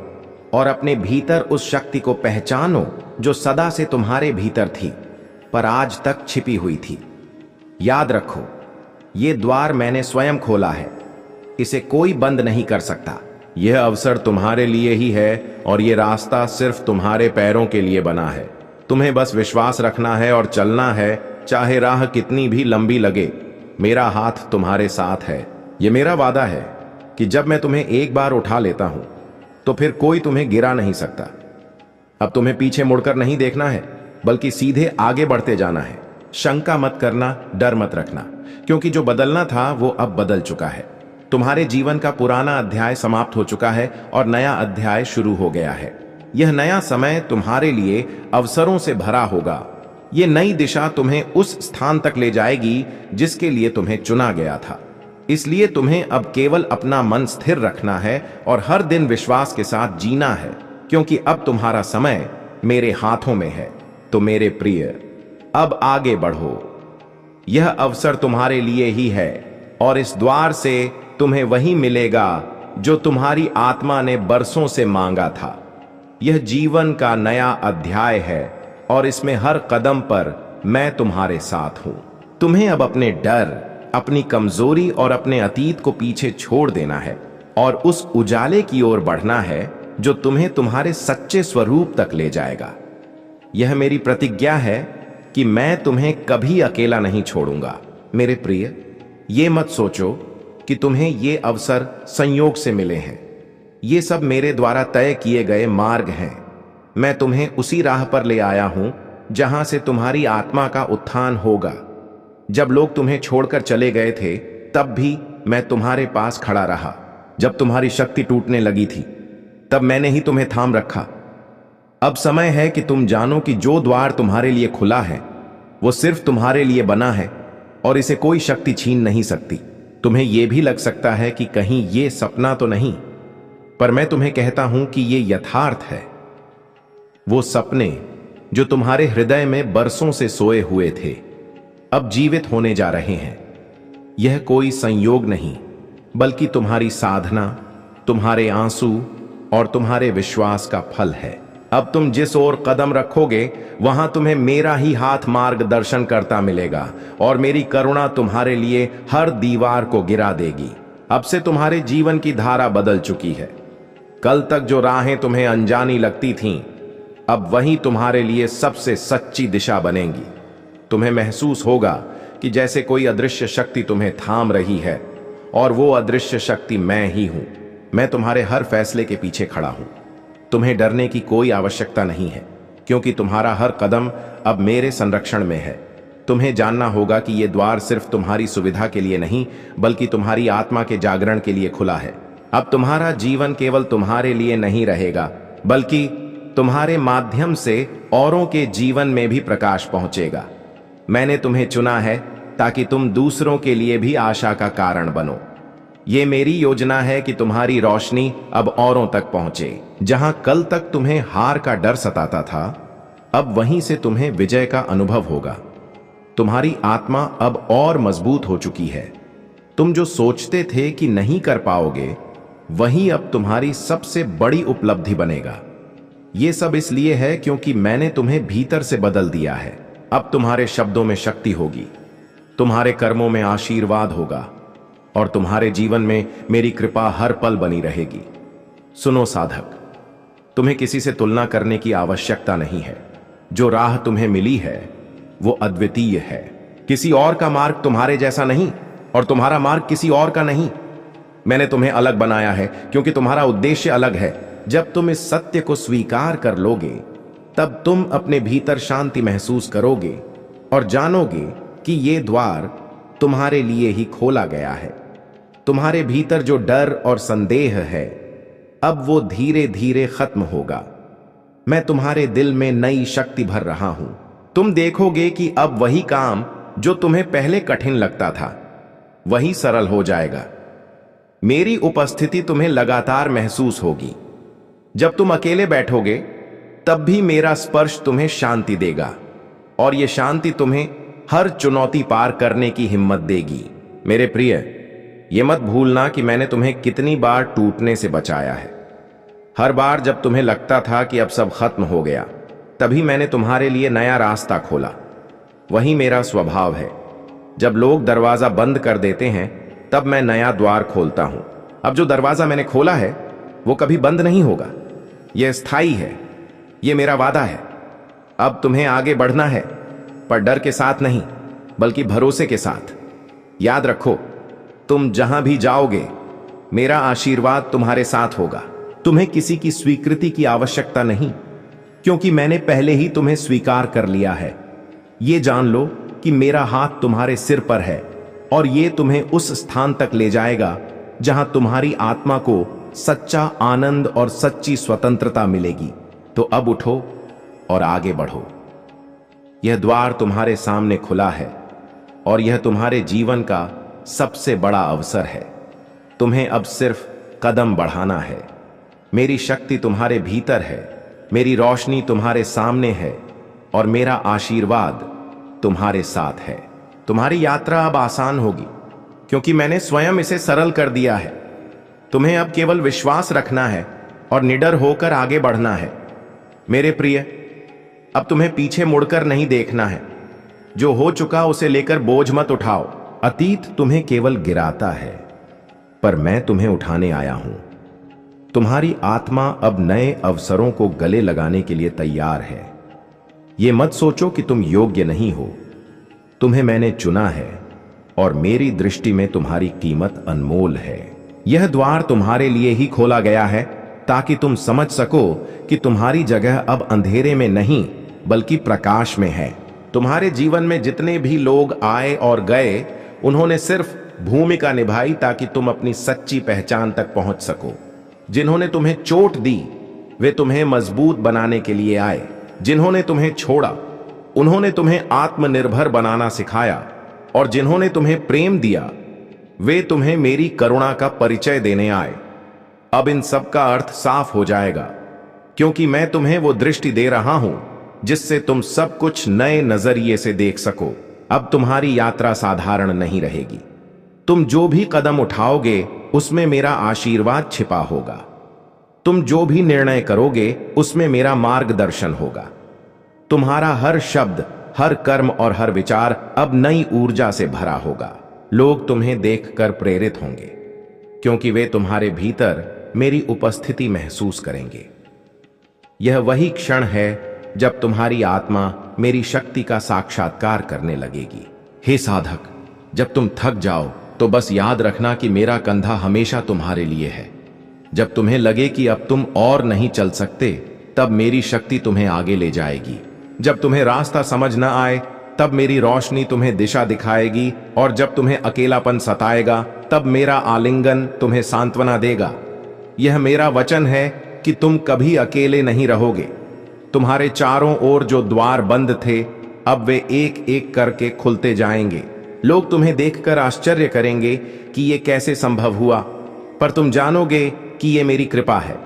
और अपने भीतर उस शक्ति को पहचानो जो सदा से तुम्हारे भीतर थी, पर आज तक छिपी हुई थी। याद रखो, ये द्वार मैंने स्वयं खोला है, इसे कोई बंद नहीं कर सकता। यह अवसर तुम्हारे लिए ही है, और यह रास्ता सिर्फ तुम्हारे पैरों के लिए बना है। तुम्हें बस विश्वास रखना है और चलना है, चाहे राह कितनी भी लंबी लगे। मेरा हाथ तुम्हारे साथ है। यह मेरा वादा है कि जब मैं तुम्हें एक बार उठा लेता हूं, तो फिर कोई तुम्हें गिरा नहीं सकता। अब तुम्हें पीछे मुड़कर नहीं देखना है, बल्कि सीधे आगे बढ़ते जाना है। शंका मत करना, डर मत रखना, क्योंकि जो बदलना था वो अब बदल चुका है। तुम्हारे जीवन का पुराना अध्याय समाप्त हो चुका है और नया अध्याय शुरू हो गया है। यह नया समय तुम्हारे लिए अवसरों से भरा होगा। यह नई दिशा तुम्हें उस स्थान तक ले जाएगी जिसके लिए तुम्हें चुना गया था। इसलिए तुम्हें अब केवल अपना मन स्थिर रखना है और हर दिन विश्वास के साथ जीना है, क्योंकि अब तुम्हारा समय मेरे हाथों में है। तो मेरे प्रिय, अब आगे बढ़ो। यह अवसर तुम्हारे लिए ही है, और इस द्वार से तुम्हें वही मिलेगा जो तुम्हारी आत्मा ने बरसों से मांगा था। यह जीवन का नया अध्याय है, और इसमें हर कदम पर मैं तुम्हारे साथ हूं। तुम्हें अब अपने डर, अपनी कमजोरी और अपने अतीत को पीछे छोड़ देना है, और उस उजाले की ओर बढ़ना है जो तुम्हें तुम्हारे सच्चे स्वरूप तक ले जाएगा। यह मेरी प्रतिज्ञा है कि मैं तुम्हें कभी अकेला नहीं छोड़ूंगा। मेरे प्रिय, ये मत सोचो कि तुम्हें ये अवसर संयोग से मिले हैं। ये सब मेरे द्वारा तय किए गए मार्ग हैं। मैं तुम्हें उसी राह पर ले आया हूं जहां से तुम्हारी आत्मा का उत्थान होगा। जब लोग तुम्हें छोड़कर चले गए थे, तब भी मैं तुम्हारे पास खड़ा रहा। जब तुम्हारी शक्ति टूटने लगी थी, तब मैंने ही तुम्हें थाम रखा। अब समय है कि तुम जानो कि जो द्वार तुम्हारे लिए खुला है, वो सिर्फ तुम्हारे लिए बना है और इसे कोई शक्ति छीन नहीं सकती। तुम्हें यह भी लग सकता है कि कहीं ये सपना तो नहीं, पर मैं तुम्हें कहता हूं कि ये यथार्थ है। वो सपने जो तुम्हारे हृदय में बरसों से सोए हुए थे, अब जीवित होने जा रहे हैं। यह कोई संयोग नहीं, बल्कि तुम्हारी साधना, तुम्हारे आंसू और तुम्हारे विश्वास का फल है। अब तुम जिस ओर कदम रखोगे, वहां तुम्हें मेरा ही हाथ मार्गदर्शन करता मिलेगा और मेरी करुणा तुम्हारे लिए हर दीवार को गिरा देगी। अब से तुम्हारे जीवन की धारा बदल चुकी है। कल तक जो राहें तुम्हें अनजानी लगती थीं, अब वही तुम्हारे लिए सबसे सच्ची दिशा बनेंगी। तुम्हें महसूस होगा कि जैसे कोई अदृश्य शक्ति तुम्हें थाम रही है, और वो अदृश्य शक्ति मैं ही हूं। मैं तुम्हारे हर फैसले के पीछे खड़ा हूं। तुम्हें डरने की कोई आवश्यकता नहीं है, क्योंकि तुम्हारा हर कदम अब मेरे संरक्षण में है। तुम्हें जानना होगा कि यह द्वार सिर्फ तुम्हारी सुविधा के लिए नहीं, बल्कि तुम्हारी आत्मा के जागरण के लिए खुला है। अब तुम्हारा जीवन केवल तुम्हारे लिए नहीं रहेगा, बल्कि तुम्हारे माध्यम से औरों के जीवन में भी प्रकाश पहुंचेगा। मैंने तुम्हें चुना है ताकि तुम दूसरों के लिए भी आशा का कारण बनो। ये मेरी योजना है कि तुम्हारी रोशनी अब औरों तक पहुंचे। जहां कल तक तुम्हें हार का डर सताता था, अब वहीं से तुम्हें विजय का अनुभव होगा। तुम्हारी आत्मा अब और मजबूत हो चुकी है। तुम जो सोचते थे कि नहीं कर पाओगे, वही अब तुम्हारी सबसे बड़ी उपलब्धि बनेगा। ये सब इसलिए है क्योंकि मैंने तुम्हें भीतर से बदल दिया है। अब तुम्हारे शब्दों में शक्ति होगी, तुम्हारे कर्मों में आशीर्वाद होगा और तुम्हारे जीवन में मेरी कृपा हर पल बनी रहेगी। सुनो साधक, तुम्हें किसी से तुलना करने की आवश्यकता नहीं है। जो राह तुम्हें मिली है वो अद्वितीय है। किसी और का मार्ग तुम्हारे जैसा नहीं और तुम्हारा मार्ग किसी और का नहीं। मैंने तुम्हें अलग बनाया है क्योंकि तुम्हारा उद्देश्य अलग है। जब तुम इस सत्य को स्वीकार कर लोगे, तब तुम अपने भीतर शांति महसूस करोगे और जानोगे कि ये द्वार तुम्हारे लिए ही खोला गया है। तुम्हारे भीतर जो डर और संदेह है, अब वो धीरे धीरे खत्म होगा। मैं तुम्हारे दिल में नई शक्ति भर रहा हूं। तुम देखोगे कि अब वही काम जो तुम्हें पहले कठिन लगता था, वही सरल हो जाएगा। मेरी उपस्थिति तुम्हें लगातार महसूस होगी। जब तुम अकेले बैठोगे, तब भी मेरा स्पर्श तुम्हें शांति देगा और यह शांति तुम्हें हर चुनौती पार करने की हिम्मत देगी। मेरे प्रिय, यह मत भूलना कि मैंने तुम्हें कितनी बार टूटने से बचाया है। हर बार जब तुम्हें लगता था कि अब सब खत्म हो गया, तभी मैंने तुम्हारे लिए नया रास्ता खोला। वही मेरा स्वभाव है। जब लोग दरवाजा बंद कर देते हैं, तब मैं नया द्वार खोलता हूं। अब जो दरवाजा मैंने खोला है, वो कभी बंद नहीं होगा। यह स्थायी है। यह मेरा वादा है। अब तुम्हें आगे बढ़ना है, पर डर के साथ नहीं, बल्कि भरोसे के साथ। याद रखो, तुम जहां भी जाओगे, मेरा आशीर्वाद तुम्हारे साथ होगा। तुम्हें किसी की स्वीकृति की आवश्यकता नहीं, क्योंकि मैंने पहले ही तुम्हें स्वीकार कर लिया है। ये जान लो कि मेरा हाथ तुम्हारे सिर पर है और ये तुम्हें उस स्थान तक ले जाएगा जहां तुम्हारी आत्मा को सच्चा आनंद और सच्ची स्वतंत्रता मिलेगी। तो अब उठो और आगे बढ़ो। यह द्वार तुम्हारे सामने खुला है और यह तुम्हारे जीवन का सबसे बड़ा अवसर है। तुम्हें अब सिर्फ कदम बढ़ाना है। मेरी शक्ति तुम्हारे भीतर है, मेरी रोशनी तुम्हारे सामने है और मेरा आशीर्वाद तुम्हारे साथ है। तुम्हारी यात्रा अब आसान होगी, क्योंकि मैंने स्वयं इसे सरल कर दिया है। तुम्हें अब केवल विश्वास रखना है और निडर होकर आगे बढ़ना है। मेरे प्रिय, अब तुम्हें पीछे मुड़कर नहीं देखना है। जो हो चुका उसे लेकर बोझ मत उठाओ। अतीत तुम्हें केवल गिराता है, पर मैं तुम्हें उठाने आया हूं। तुम्हारी आत्मा अब नए अवसरों को गले लगाने के लिए तैयार है। ये मत सोचो कि तुम योग्य नहीं हो। तुम्हें मैंने चुना है और मेरी दृष्टि में तुम्हारी कीमत अनमोल है। यह द्वार तुम्हारे लिए ही खोला गया है ताकि तुम समझ सको कि तुम्हारी जगह अब अंधेरे में नहीं बल्कि प्रकाश में है। तुम्हारे जीवन में जितने भी लोग आए और गए, उन्होंने सिर्फ भूमिका निभाई ताकि तुम अपनी सच्ची पहचान तक पहुंच सको। जिन्होंने तुम्हें चोट दी वे तुम्हें मजबूत बनाने के लिए आए। जिन्होंने तुम्हें छोड़ा उन्होंने तुम्हें आत्मनिर्भर बनाना सिखाया, और जिन्होंने तुम्हें प्रेम दिया वे तुम्हें मेरी करुणा का परिचय देने आए। अब इन सब का अर्थ साफ हो जाएगा, क्योंकि मैं तुम्हें वो दृष्टि दे रहा हूं जिससे तुम सब कुछ नए नजरिए से देख सको। अब तुम्हारी यात्रा साधारण नहीं रहेगी। तुम जो भी कदम उठाओगे उसमें मेरा आशीर्वाद छिपा होगा। तुम जो भी निर्णय करोगे उसमें मेरा मार्गदर्शन होगा। तुम्हारा हर शब्द, हर कर्म और हर विचार अब नई ऊर्जा से भरा होगा। लोग तुम्हें देखकर प्रेरित होंगे, क्योंकि वे तुम्हारे भीतर मेरी उपस्थिति महसूस करेंगे। यह वही क्षण है जब तुम्हारी आत्मा मेरी शक्ति का साक्षात्कार करने लगेगी। हे साधक, जब तुम थक जाओ तो बस याद रखना कि मेरा कंधा हमेशा तुम्हारे लिए है। जब तुम्हें लगे कि अब तुम और नहीं चल सकते, तब मेरी शक्ति तुम्हें आगे ले जाएगी। जब तुम्हें रास्ता समझ न आए, तब मेरी रोशनी तुम्हें दिशा दिखाएगी, और जब तुम्हें अकेलापन सताएगा, तब मेरा आलिंगन तुम्हें सांत्वना देगा। यह मेरा वचन है कि तुम कभी अकेले नहीं रहोगे। तुम्हारे चारों ओर जो द्वार बंद थे, अब वे एक एक करके खुलते जाएंगे। लोग तुम्हें देखकर आश्चर्य करेंगे कि यह कैसे संभव हुआ, पर तुम जानोगे कि यह मेरी कृपा है।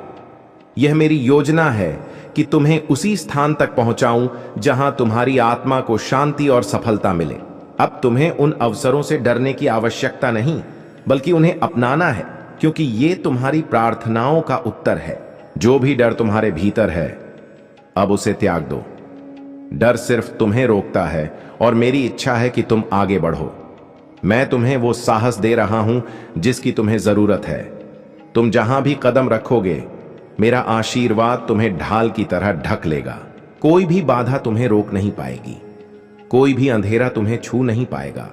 यह मेरी योजना है कि तुम्हें उसी स्थान तक पहुंचाऊं जहां तुम्हारी आत्मा को शांति और सफलता मिले। अब तुम्हें उन अवसरों से डरने की आवश्यकता नहीं, बल्कि उन्हें अपनाना है, क्योंकि ये तुम्हारी प्रार्थनाओं का उत्तर है। जो भी डर तुम्हारे भीतर है, अब उसे त्याग दो। डर सिर्फ तुम्हें रोकता है, और मेरी इच्छा है कि तुम आगे बढ़ो। मैं तुम्हें वो साहस दे रहा हूं जिसकी तुम्हें जरूरत है। तुम जहां भी कदम रखोगे, मेरा आशीर्वाद तुम्हें ढाल की तरह ढक लेगा। कोई भी बाधा तुम्हें रोक नहीं पाएगी, कोई भी अंधेरा तुम्हें छू नहीं पाएगा,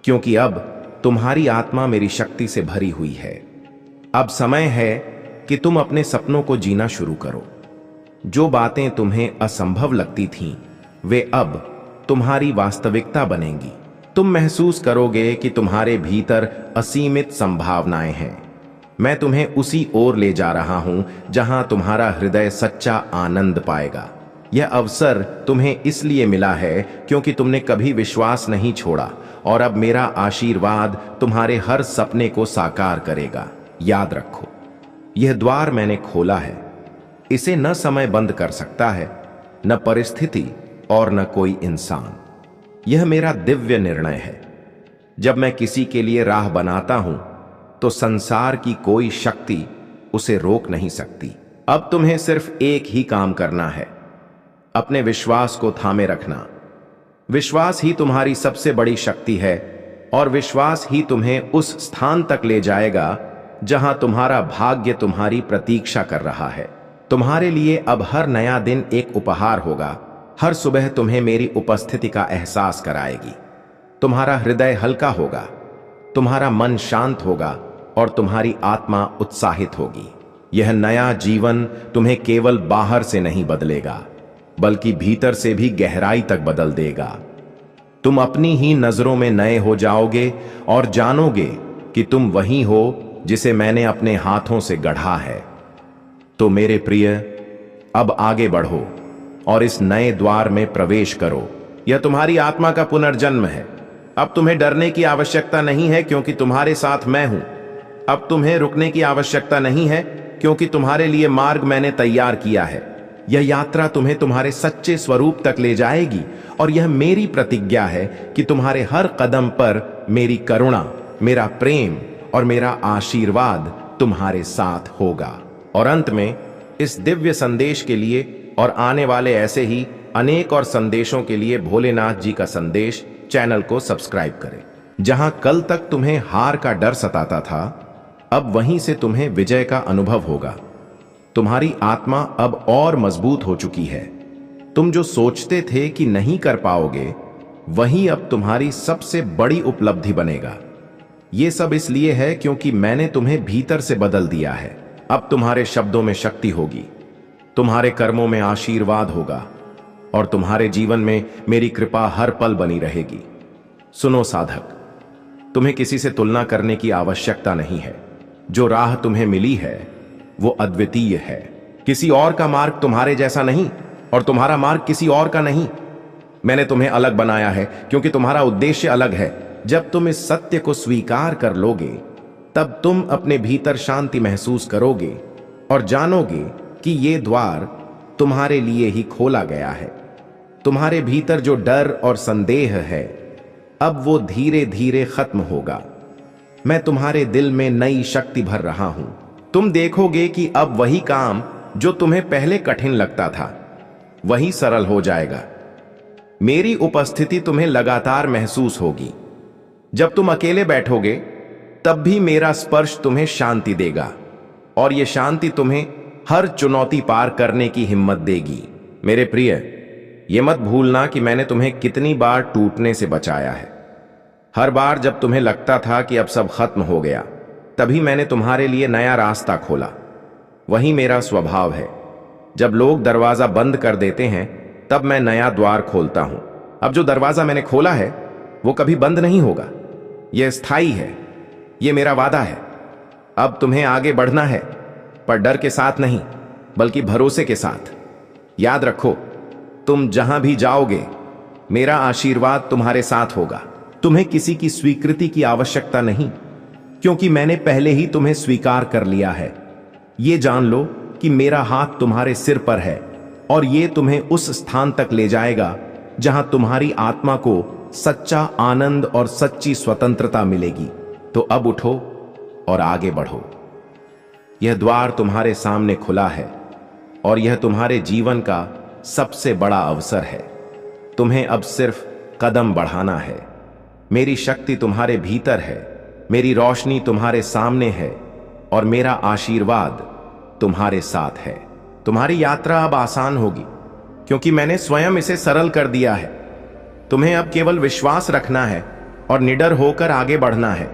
क्योंकि अब तुम्हारी आत्मा मेरी शक्ति से भरी हुई है। अब समय है कि तुम अपने सपनों को जीना शुरू करो। जो बातें तुम्हें असंभव लगती थीं, वे अब तुम्हारी वास्तविकता बनेंगी। तुम महसूस करोगे कि तुम्हारे भीतर असीमित संभावनाएं हैं। मैं तुम्हें उसी ओर ले जा रहा हूं जहां तुम्हारा हृदय सच्चा आनंद पाएगा। यह अवसर तुम्हें इसलिए मिला है क्योंकि तुमने कभी विश्वास नहीं छोड़ा, और अब मेरा आशीर्वाद तुम्हारे हर सपने को साकार करेगा। याद रखो, यह द्वार मैंने खोला है। इसे न समय बंद कर सकता है, न परिस्थिति और न कोई इंसान। यह मेरा दिव्य निर्णय है। जब मैं किसी के लिए राह बनाता हूं तो संसार की कोई शक्ति उसे रोक नहीं सकती। अब तुम्हें सिर्फ एक ही काम करना है, अपने विश्वास को थामे रखना। विश्वास ही तुम्हारी सबसे बड़ी शक्ति है, और विश्वास ही तुम्हें उस स्थान तक ले जाएगा जहां तुम्हारा भाग्य तुम्हारी प्रतीक्षा कर रहा है। तुम्हारे लिए अब हर नया दिन एक उपहार होगा। हर सुबह तुम्हें मेरी उपस्थिति का एहसास कराएगी। तुम्हारा हृदय हल्का होगा, तुम्हारा मन शांत होगा, और तुम्हारी आत्मा उत्साहित होगी। यह नया जीवन तुम्हें केवल बाहर से नहीं बदलेगा, बल्कि भीतर से भी गहराई तक बदल देगा। तुम अपनी ही नजरों में नए हो जाओगे और जानोगे कि तुम वही हो जिसे मैंने अपने हाथों से गढ़ा है। तो मेरे प्रिय, अब आगे बढ़ो और इस नए द्वार में प्रवेश करो। यह तुम्हारी आत्मा का पुनर्जन्म है। अब तुम्हें डरने की आवश्यकता नहीं है, क्योंकि तुम्हारे साथ मैं हूं। अब तुम्हें रुकने की आवश्यकता नहीं है, क्योंकि तुम्हारे लिए मार्ग मैंने तैयार किया है। यह यात्रा तुम्हें तुम्हारे सच्चे स्वरूप तक ले जाएगी, और यह मेरी प्रतिज्ञा है कि तुम्हारे हर कदम पर मेरी करुणा, मेरा प्रेम और मेरा आशीर्वाद तुम्हारे साथ होगा। और अंत में, इस दिव्य संदेश के लिए और आने वाले ऐसे ही अनेक और संदेशों के लिए भोलेनाथ जी का संदेश चैनल को सब्सक्राइब करें। जहां कल तक तुम्हें हार का डर सताता था, अब वहीं से तुम्हें विजय का अनुभव होगा। तुम्हारी आत्मा अब और मजबूत हो चुकी है। तुम जो सोचते थे कि नहीं कर पाओगे, वही अब तुम्हारी सबसे बड़ी उपलब्धि बनेगा। ये सब इसलिए है क्योंकि मैंने तुम्हें भीतर से बदल दिया है। अब तुम्हारे शब्दों में शक्ति होगी, तुम्हारे कर्मों में आशीर्वाद होगा और तुम्हारे जीवन में मेरी कृपा हर पल बनी रहेगी। सुनो साधक, तुम्हें किसी से तुलना करने की आवश्यकता नहीं है। जो राह तुम्हें मिली है वो अद्वितीय है। किसी और का मार्ग तुम्हारे जैसा नहीं और तुम्हारा मार्ग किसी और का नहीं। मैंने तुम्हें अलग बनाया है क्योंकि तुम्हारा उद्देश्य अलग है। जब तुम इस सत्य को स्वीकार कर लोगे तब तुम अपने भीतर शांति महसूस करोगे और जानोगे कि ये द्वार तुम्हारे लिए ही खोला गया है। तुम्हारे भीतर जो डर और संदेह है अब वो धीरे धीरे खत्म होगा। मैं तुम्हारे दिल में नई शक्ति भर रहा हूं। तुम देखोगे कि अब वही काम जो तुम्हें पहले कठिन लगता था वही सरल हो जाएगा। मेरी उपस्थिति तुम्हें लगातार महसूस होगी। जब तुम अकेले बैठोगे तब भी मेरा स्पर्श तुम्हें शांति देगा और यह शांति तुम्हें हर चुनौती पार करने की हिम्मत देगी। मेरे प्रिय, यह मत भूलना कि मैंने तुम्हें कितनी बार टूटने से बचाया है। हर बार जब तुम्हें लगता था कि अब सब खत्म हो गया, तभी मैंने तुम्हारे लिए नया रास्ता खोला। वही मेरा स्वभाव है। जब लोग दरवाजा बंद कर देते हैं तब मैं नया द्वार खोलता हूं। अब जो दरवाजा मैंने खोला है वो कभी बंद नहीं होगा। यह स्थायी है, यह मेरा वादा है। अब तुम्हें आगे बढ़ना है, पर डर के साथ नहीं बल्कि भरोसे के साथ। याद रखो, तुम जहां भी जाओगे मेरा आशीर्वाद तुम्हारे साथ होगा। तुम्हें किसी की स्वीकृति की आवश्यकता नहीं, क्योंकि मैंने पहले ही तुम्हें स्वीकार कर लिया है। यह जान लो कि मेरा हाथ तुम्हारे सिर पर है और यह तुम्हें उस स्थान तक ले जाएगा जहां तुम्हारी आत्मा को सच्चा आनंद और सच्ची स्वतंत्रता मिलेगी। तो अब उठो और आगे बढ़ो। यह द्वार तुम्हारे सामने खुला है और यह तुम्हारे जीवन का सबसे बड़ा अवसर है। तुम्हें अब सिर्फ कदम बढ़ाना है। मेरी शक्ति तुम्हारे भीतर है, मेरी रोशनी तुम्हारे सामने है और मेरा आशीर्वाद तुम्हारे साथ है। तुम्हारी यात्रा अब आसान होगी क्योंकि मैंने स्वयं इसे सरल कर दिया है। तुम्हें अब केवल विश्वास रखना है और निडर होकर आगे बढ़ना है।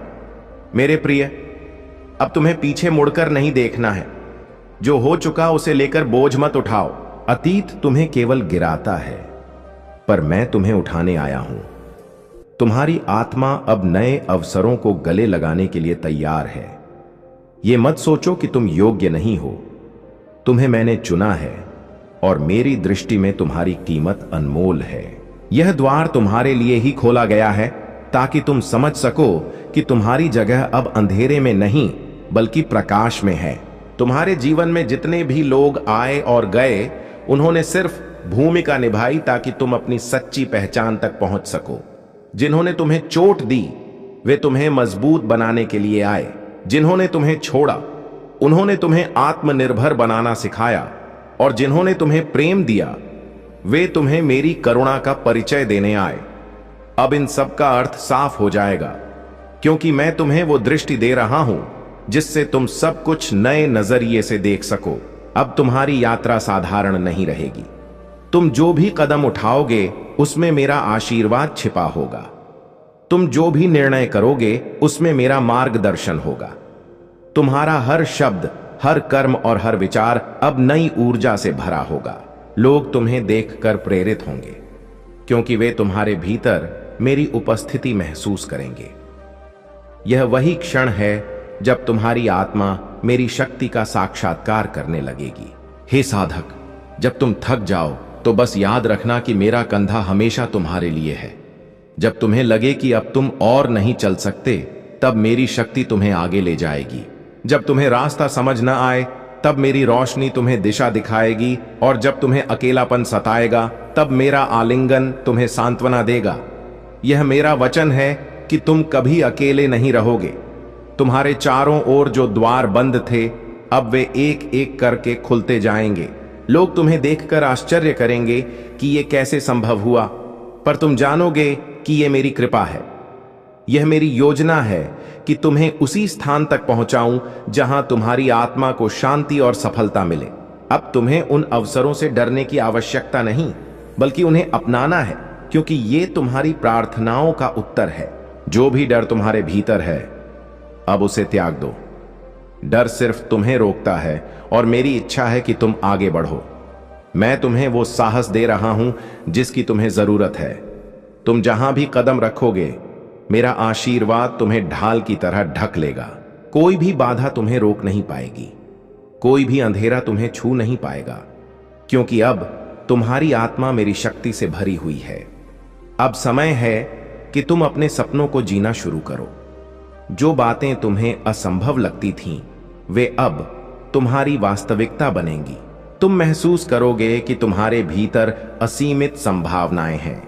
मेरे प्रिय, अब तुम्हें पीछे मुड़कर नहीं देखना है। जो हो चुका उसे लेकर बोझ मत उठाओ। अतीत तुम्हें केवल गिराता है, पर मैं तुम्हें उठाने आया हूं। तुम्हारी आत्मा अब नए अवसरों को गले लगाने के लिए तैयार है। यह मत सोचो कि तुम योग्य नहीं हो। तुम्हें मैंने चुना है और मेरी दृष्टि में तुम्हारी कीमत अनमोल है। यह द्वार तुम्हारे लिए ही खोला गया है ताकि तुम समझ सको कि तुम्हारी जगह अब अंधेरे में नहीं बल्कि प्रकाश में है। तुम्हारे जीवन में जितने भी लोग आए और गए, उन्होंने सिर्फ भूमिका निभाई ताकि तुम अपनी सच्ची पहचान तक पहुंच सको। जिन्होंने तुम्हें चोट दी वे तुम्हें मजबूत बनाने के लिए आए। जिन्होंने तुम्हें छोड़ा उन्होंने तुम्हें आत्मनिर्भर बनाना सिखाया और जिन्होंने तुम्हें प्रेम दिया वे तुम्हें मेरी करुणा का परिचय देने आए। अब इन सब का अर्थ साफ हो जाएगा क्योंकि मैं तुम्हें वो दृष्टि दे रहा हूं जिससे तुम सब कुछ नए नजरिए से देख सको। अब तुम्हारी यात्रा साधारण नहीं रहेगी। तुम जो भी कदम उठाओगे उसमें मेरा आशीर्वाद छिपा होगा। तुम जो भी निर्णय करोगे उसमें मेरा मार्गदर्शन होगा। तुम्हारा हर शब्द, हर कर्म और हर विचार अब नई ऊर्जा से भरा होगा। लोग तुम्हें देखकर प्रेरित होंगे क्योंकि वे तुम्हारे भीतर मेरी उपस्थिति महसूस करेंगे। यह वही क्षण है जब तुम्हारी आत्मा मेरी शक्ति का साक्षात्कार करने लगेगी। हे साधक, जब तुम थक जाओ तो बस याद रखना कि मेरा कंधा हमेशा तुम्हारे लिए है। जब तुम्हें लगे कि अब तुम और नहीं चल सकते, तब मेरी शक्ति तुम्हें आगे ले जाएगी। जब तुम्हें रास्ता समझ न आए तब मेरी रोशनी तुम्हें दिशा दिखाएगी और जब तुम्हें अकेलापन सताएगा तब मेरा आलिंगन तुम्हें सांत्वना देगा। यह मेरा वचन है कि तुम कभी अकेले नहीं रहोगे। तुम्हारे चारों ओर जो द्वार बंद थे अब वे एक एक करके खुलते जाएंगे। लोग तुम्हें देखकर आश्चर्य करेंगे कि यह कैसे संभव हुआ, पर तुम जानोगे कि यह मेरी कृपा है। यह मेरी योजना है कि तुम्हें उसी स्थान तक पहुंचाऊं जहां तुम्हारी आत्मा को शांति और सफलता मिले। अब तुम्हें उन अवसरों से डरने की आवश्यकता नहीं, बल्कि उन्हें अपनाना है। क्योंकि ये तुम्हारी प्रार्थनाओं का उत्तर है। जो भी डर तुम्हारे भीतर है, अब उसे त्याग दो। डर सिर्फ तुम्हें रोकता है और मेरी इच्छा है कि तुम आगे बढ़ो। मैं तुम्हें वो साहस दे रहा हूं जिसकी तुम्हें जरूरत है। तुम जहां भी कदम रखोगे, मेरा आशीर्वाद तुम्हें ढाल की तरह ढक लेगा। कोई भी बाधा तुम्हें रोक नहीं पाएगी, कोई भी अंधेरा तुम्हें छू नहीं पाएगा, क्योंकि अब तुम्हारी आत्मा मेरी शक्ति से भरी हुई है। अब समय है कि तुम अपने सपनों को जीना शुरू करो। जो बातें तुम्हें असंभव लगती थीं, वे अब तुम्हारी वास्तविकता बनेंगी। तुम महसूस करोगे कि तुम्हारे भीतर असीमित संभावनाएं हैं।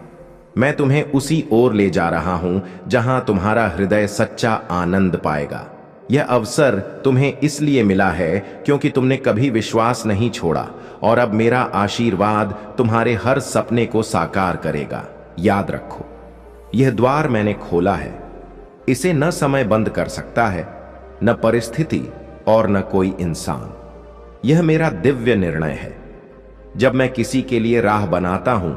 मैं तुम्हें उसी ओर ले जा रहा हूं जहां तुम्हारा हृदय सच्चा आनंद पाएगा। यह अवसर तुम्हें इसलिए मिला है क्योंकि तुमने कभी विश्वास नहीं छोड़ा, और अब मेरा आशीर्वाद तुम्हारे हर सपने को साकार करेगा। याद रखो, यह द्वार मैंने खोला है। इसे न समय बंद कर सकता है, न परिस्थिति और न कोई इंसान। यह मेरा दिव्य निर्णय है। जब मैं किसी के लिए राह बनाता हूं,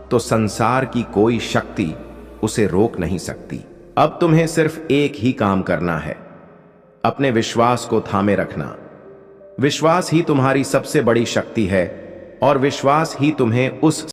तो संसार की कोई शक्ति उसे रोक नहीं सकती। अब तुम्हें सिर्फ एक ही काम करना है, अपने विश्वास को थामे रखना। विश्वास ही तुम्हारी सबसे बड़ी शक्ति है, और विश्वास ही तुम्हें उस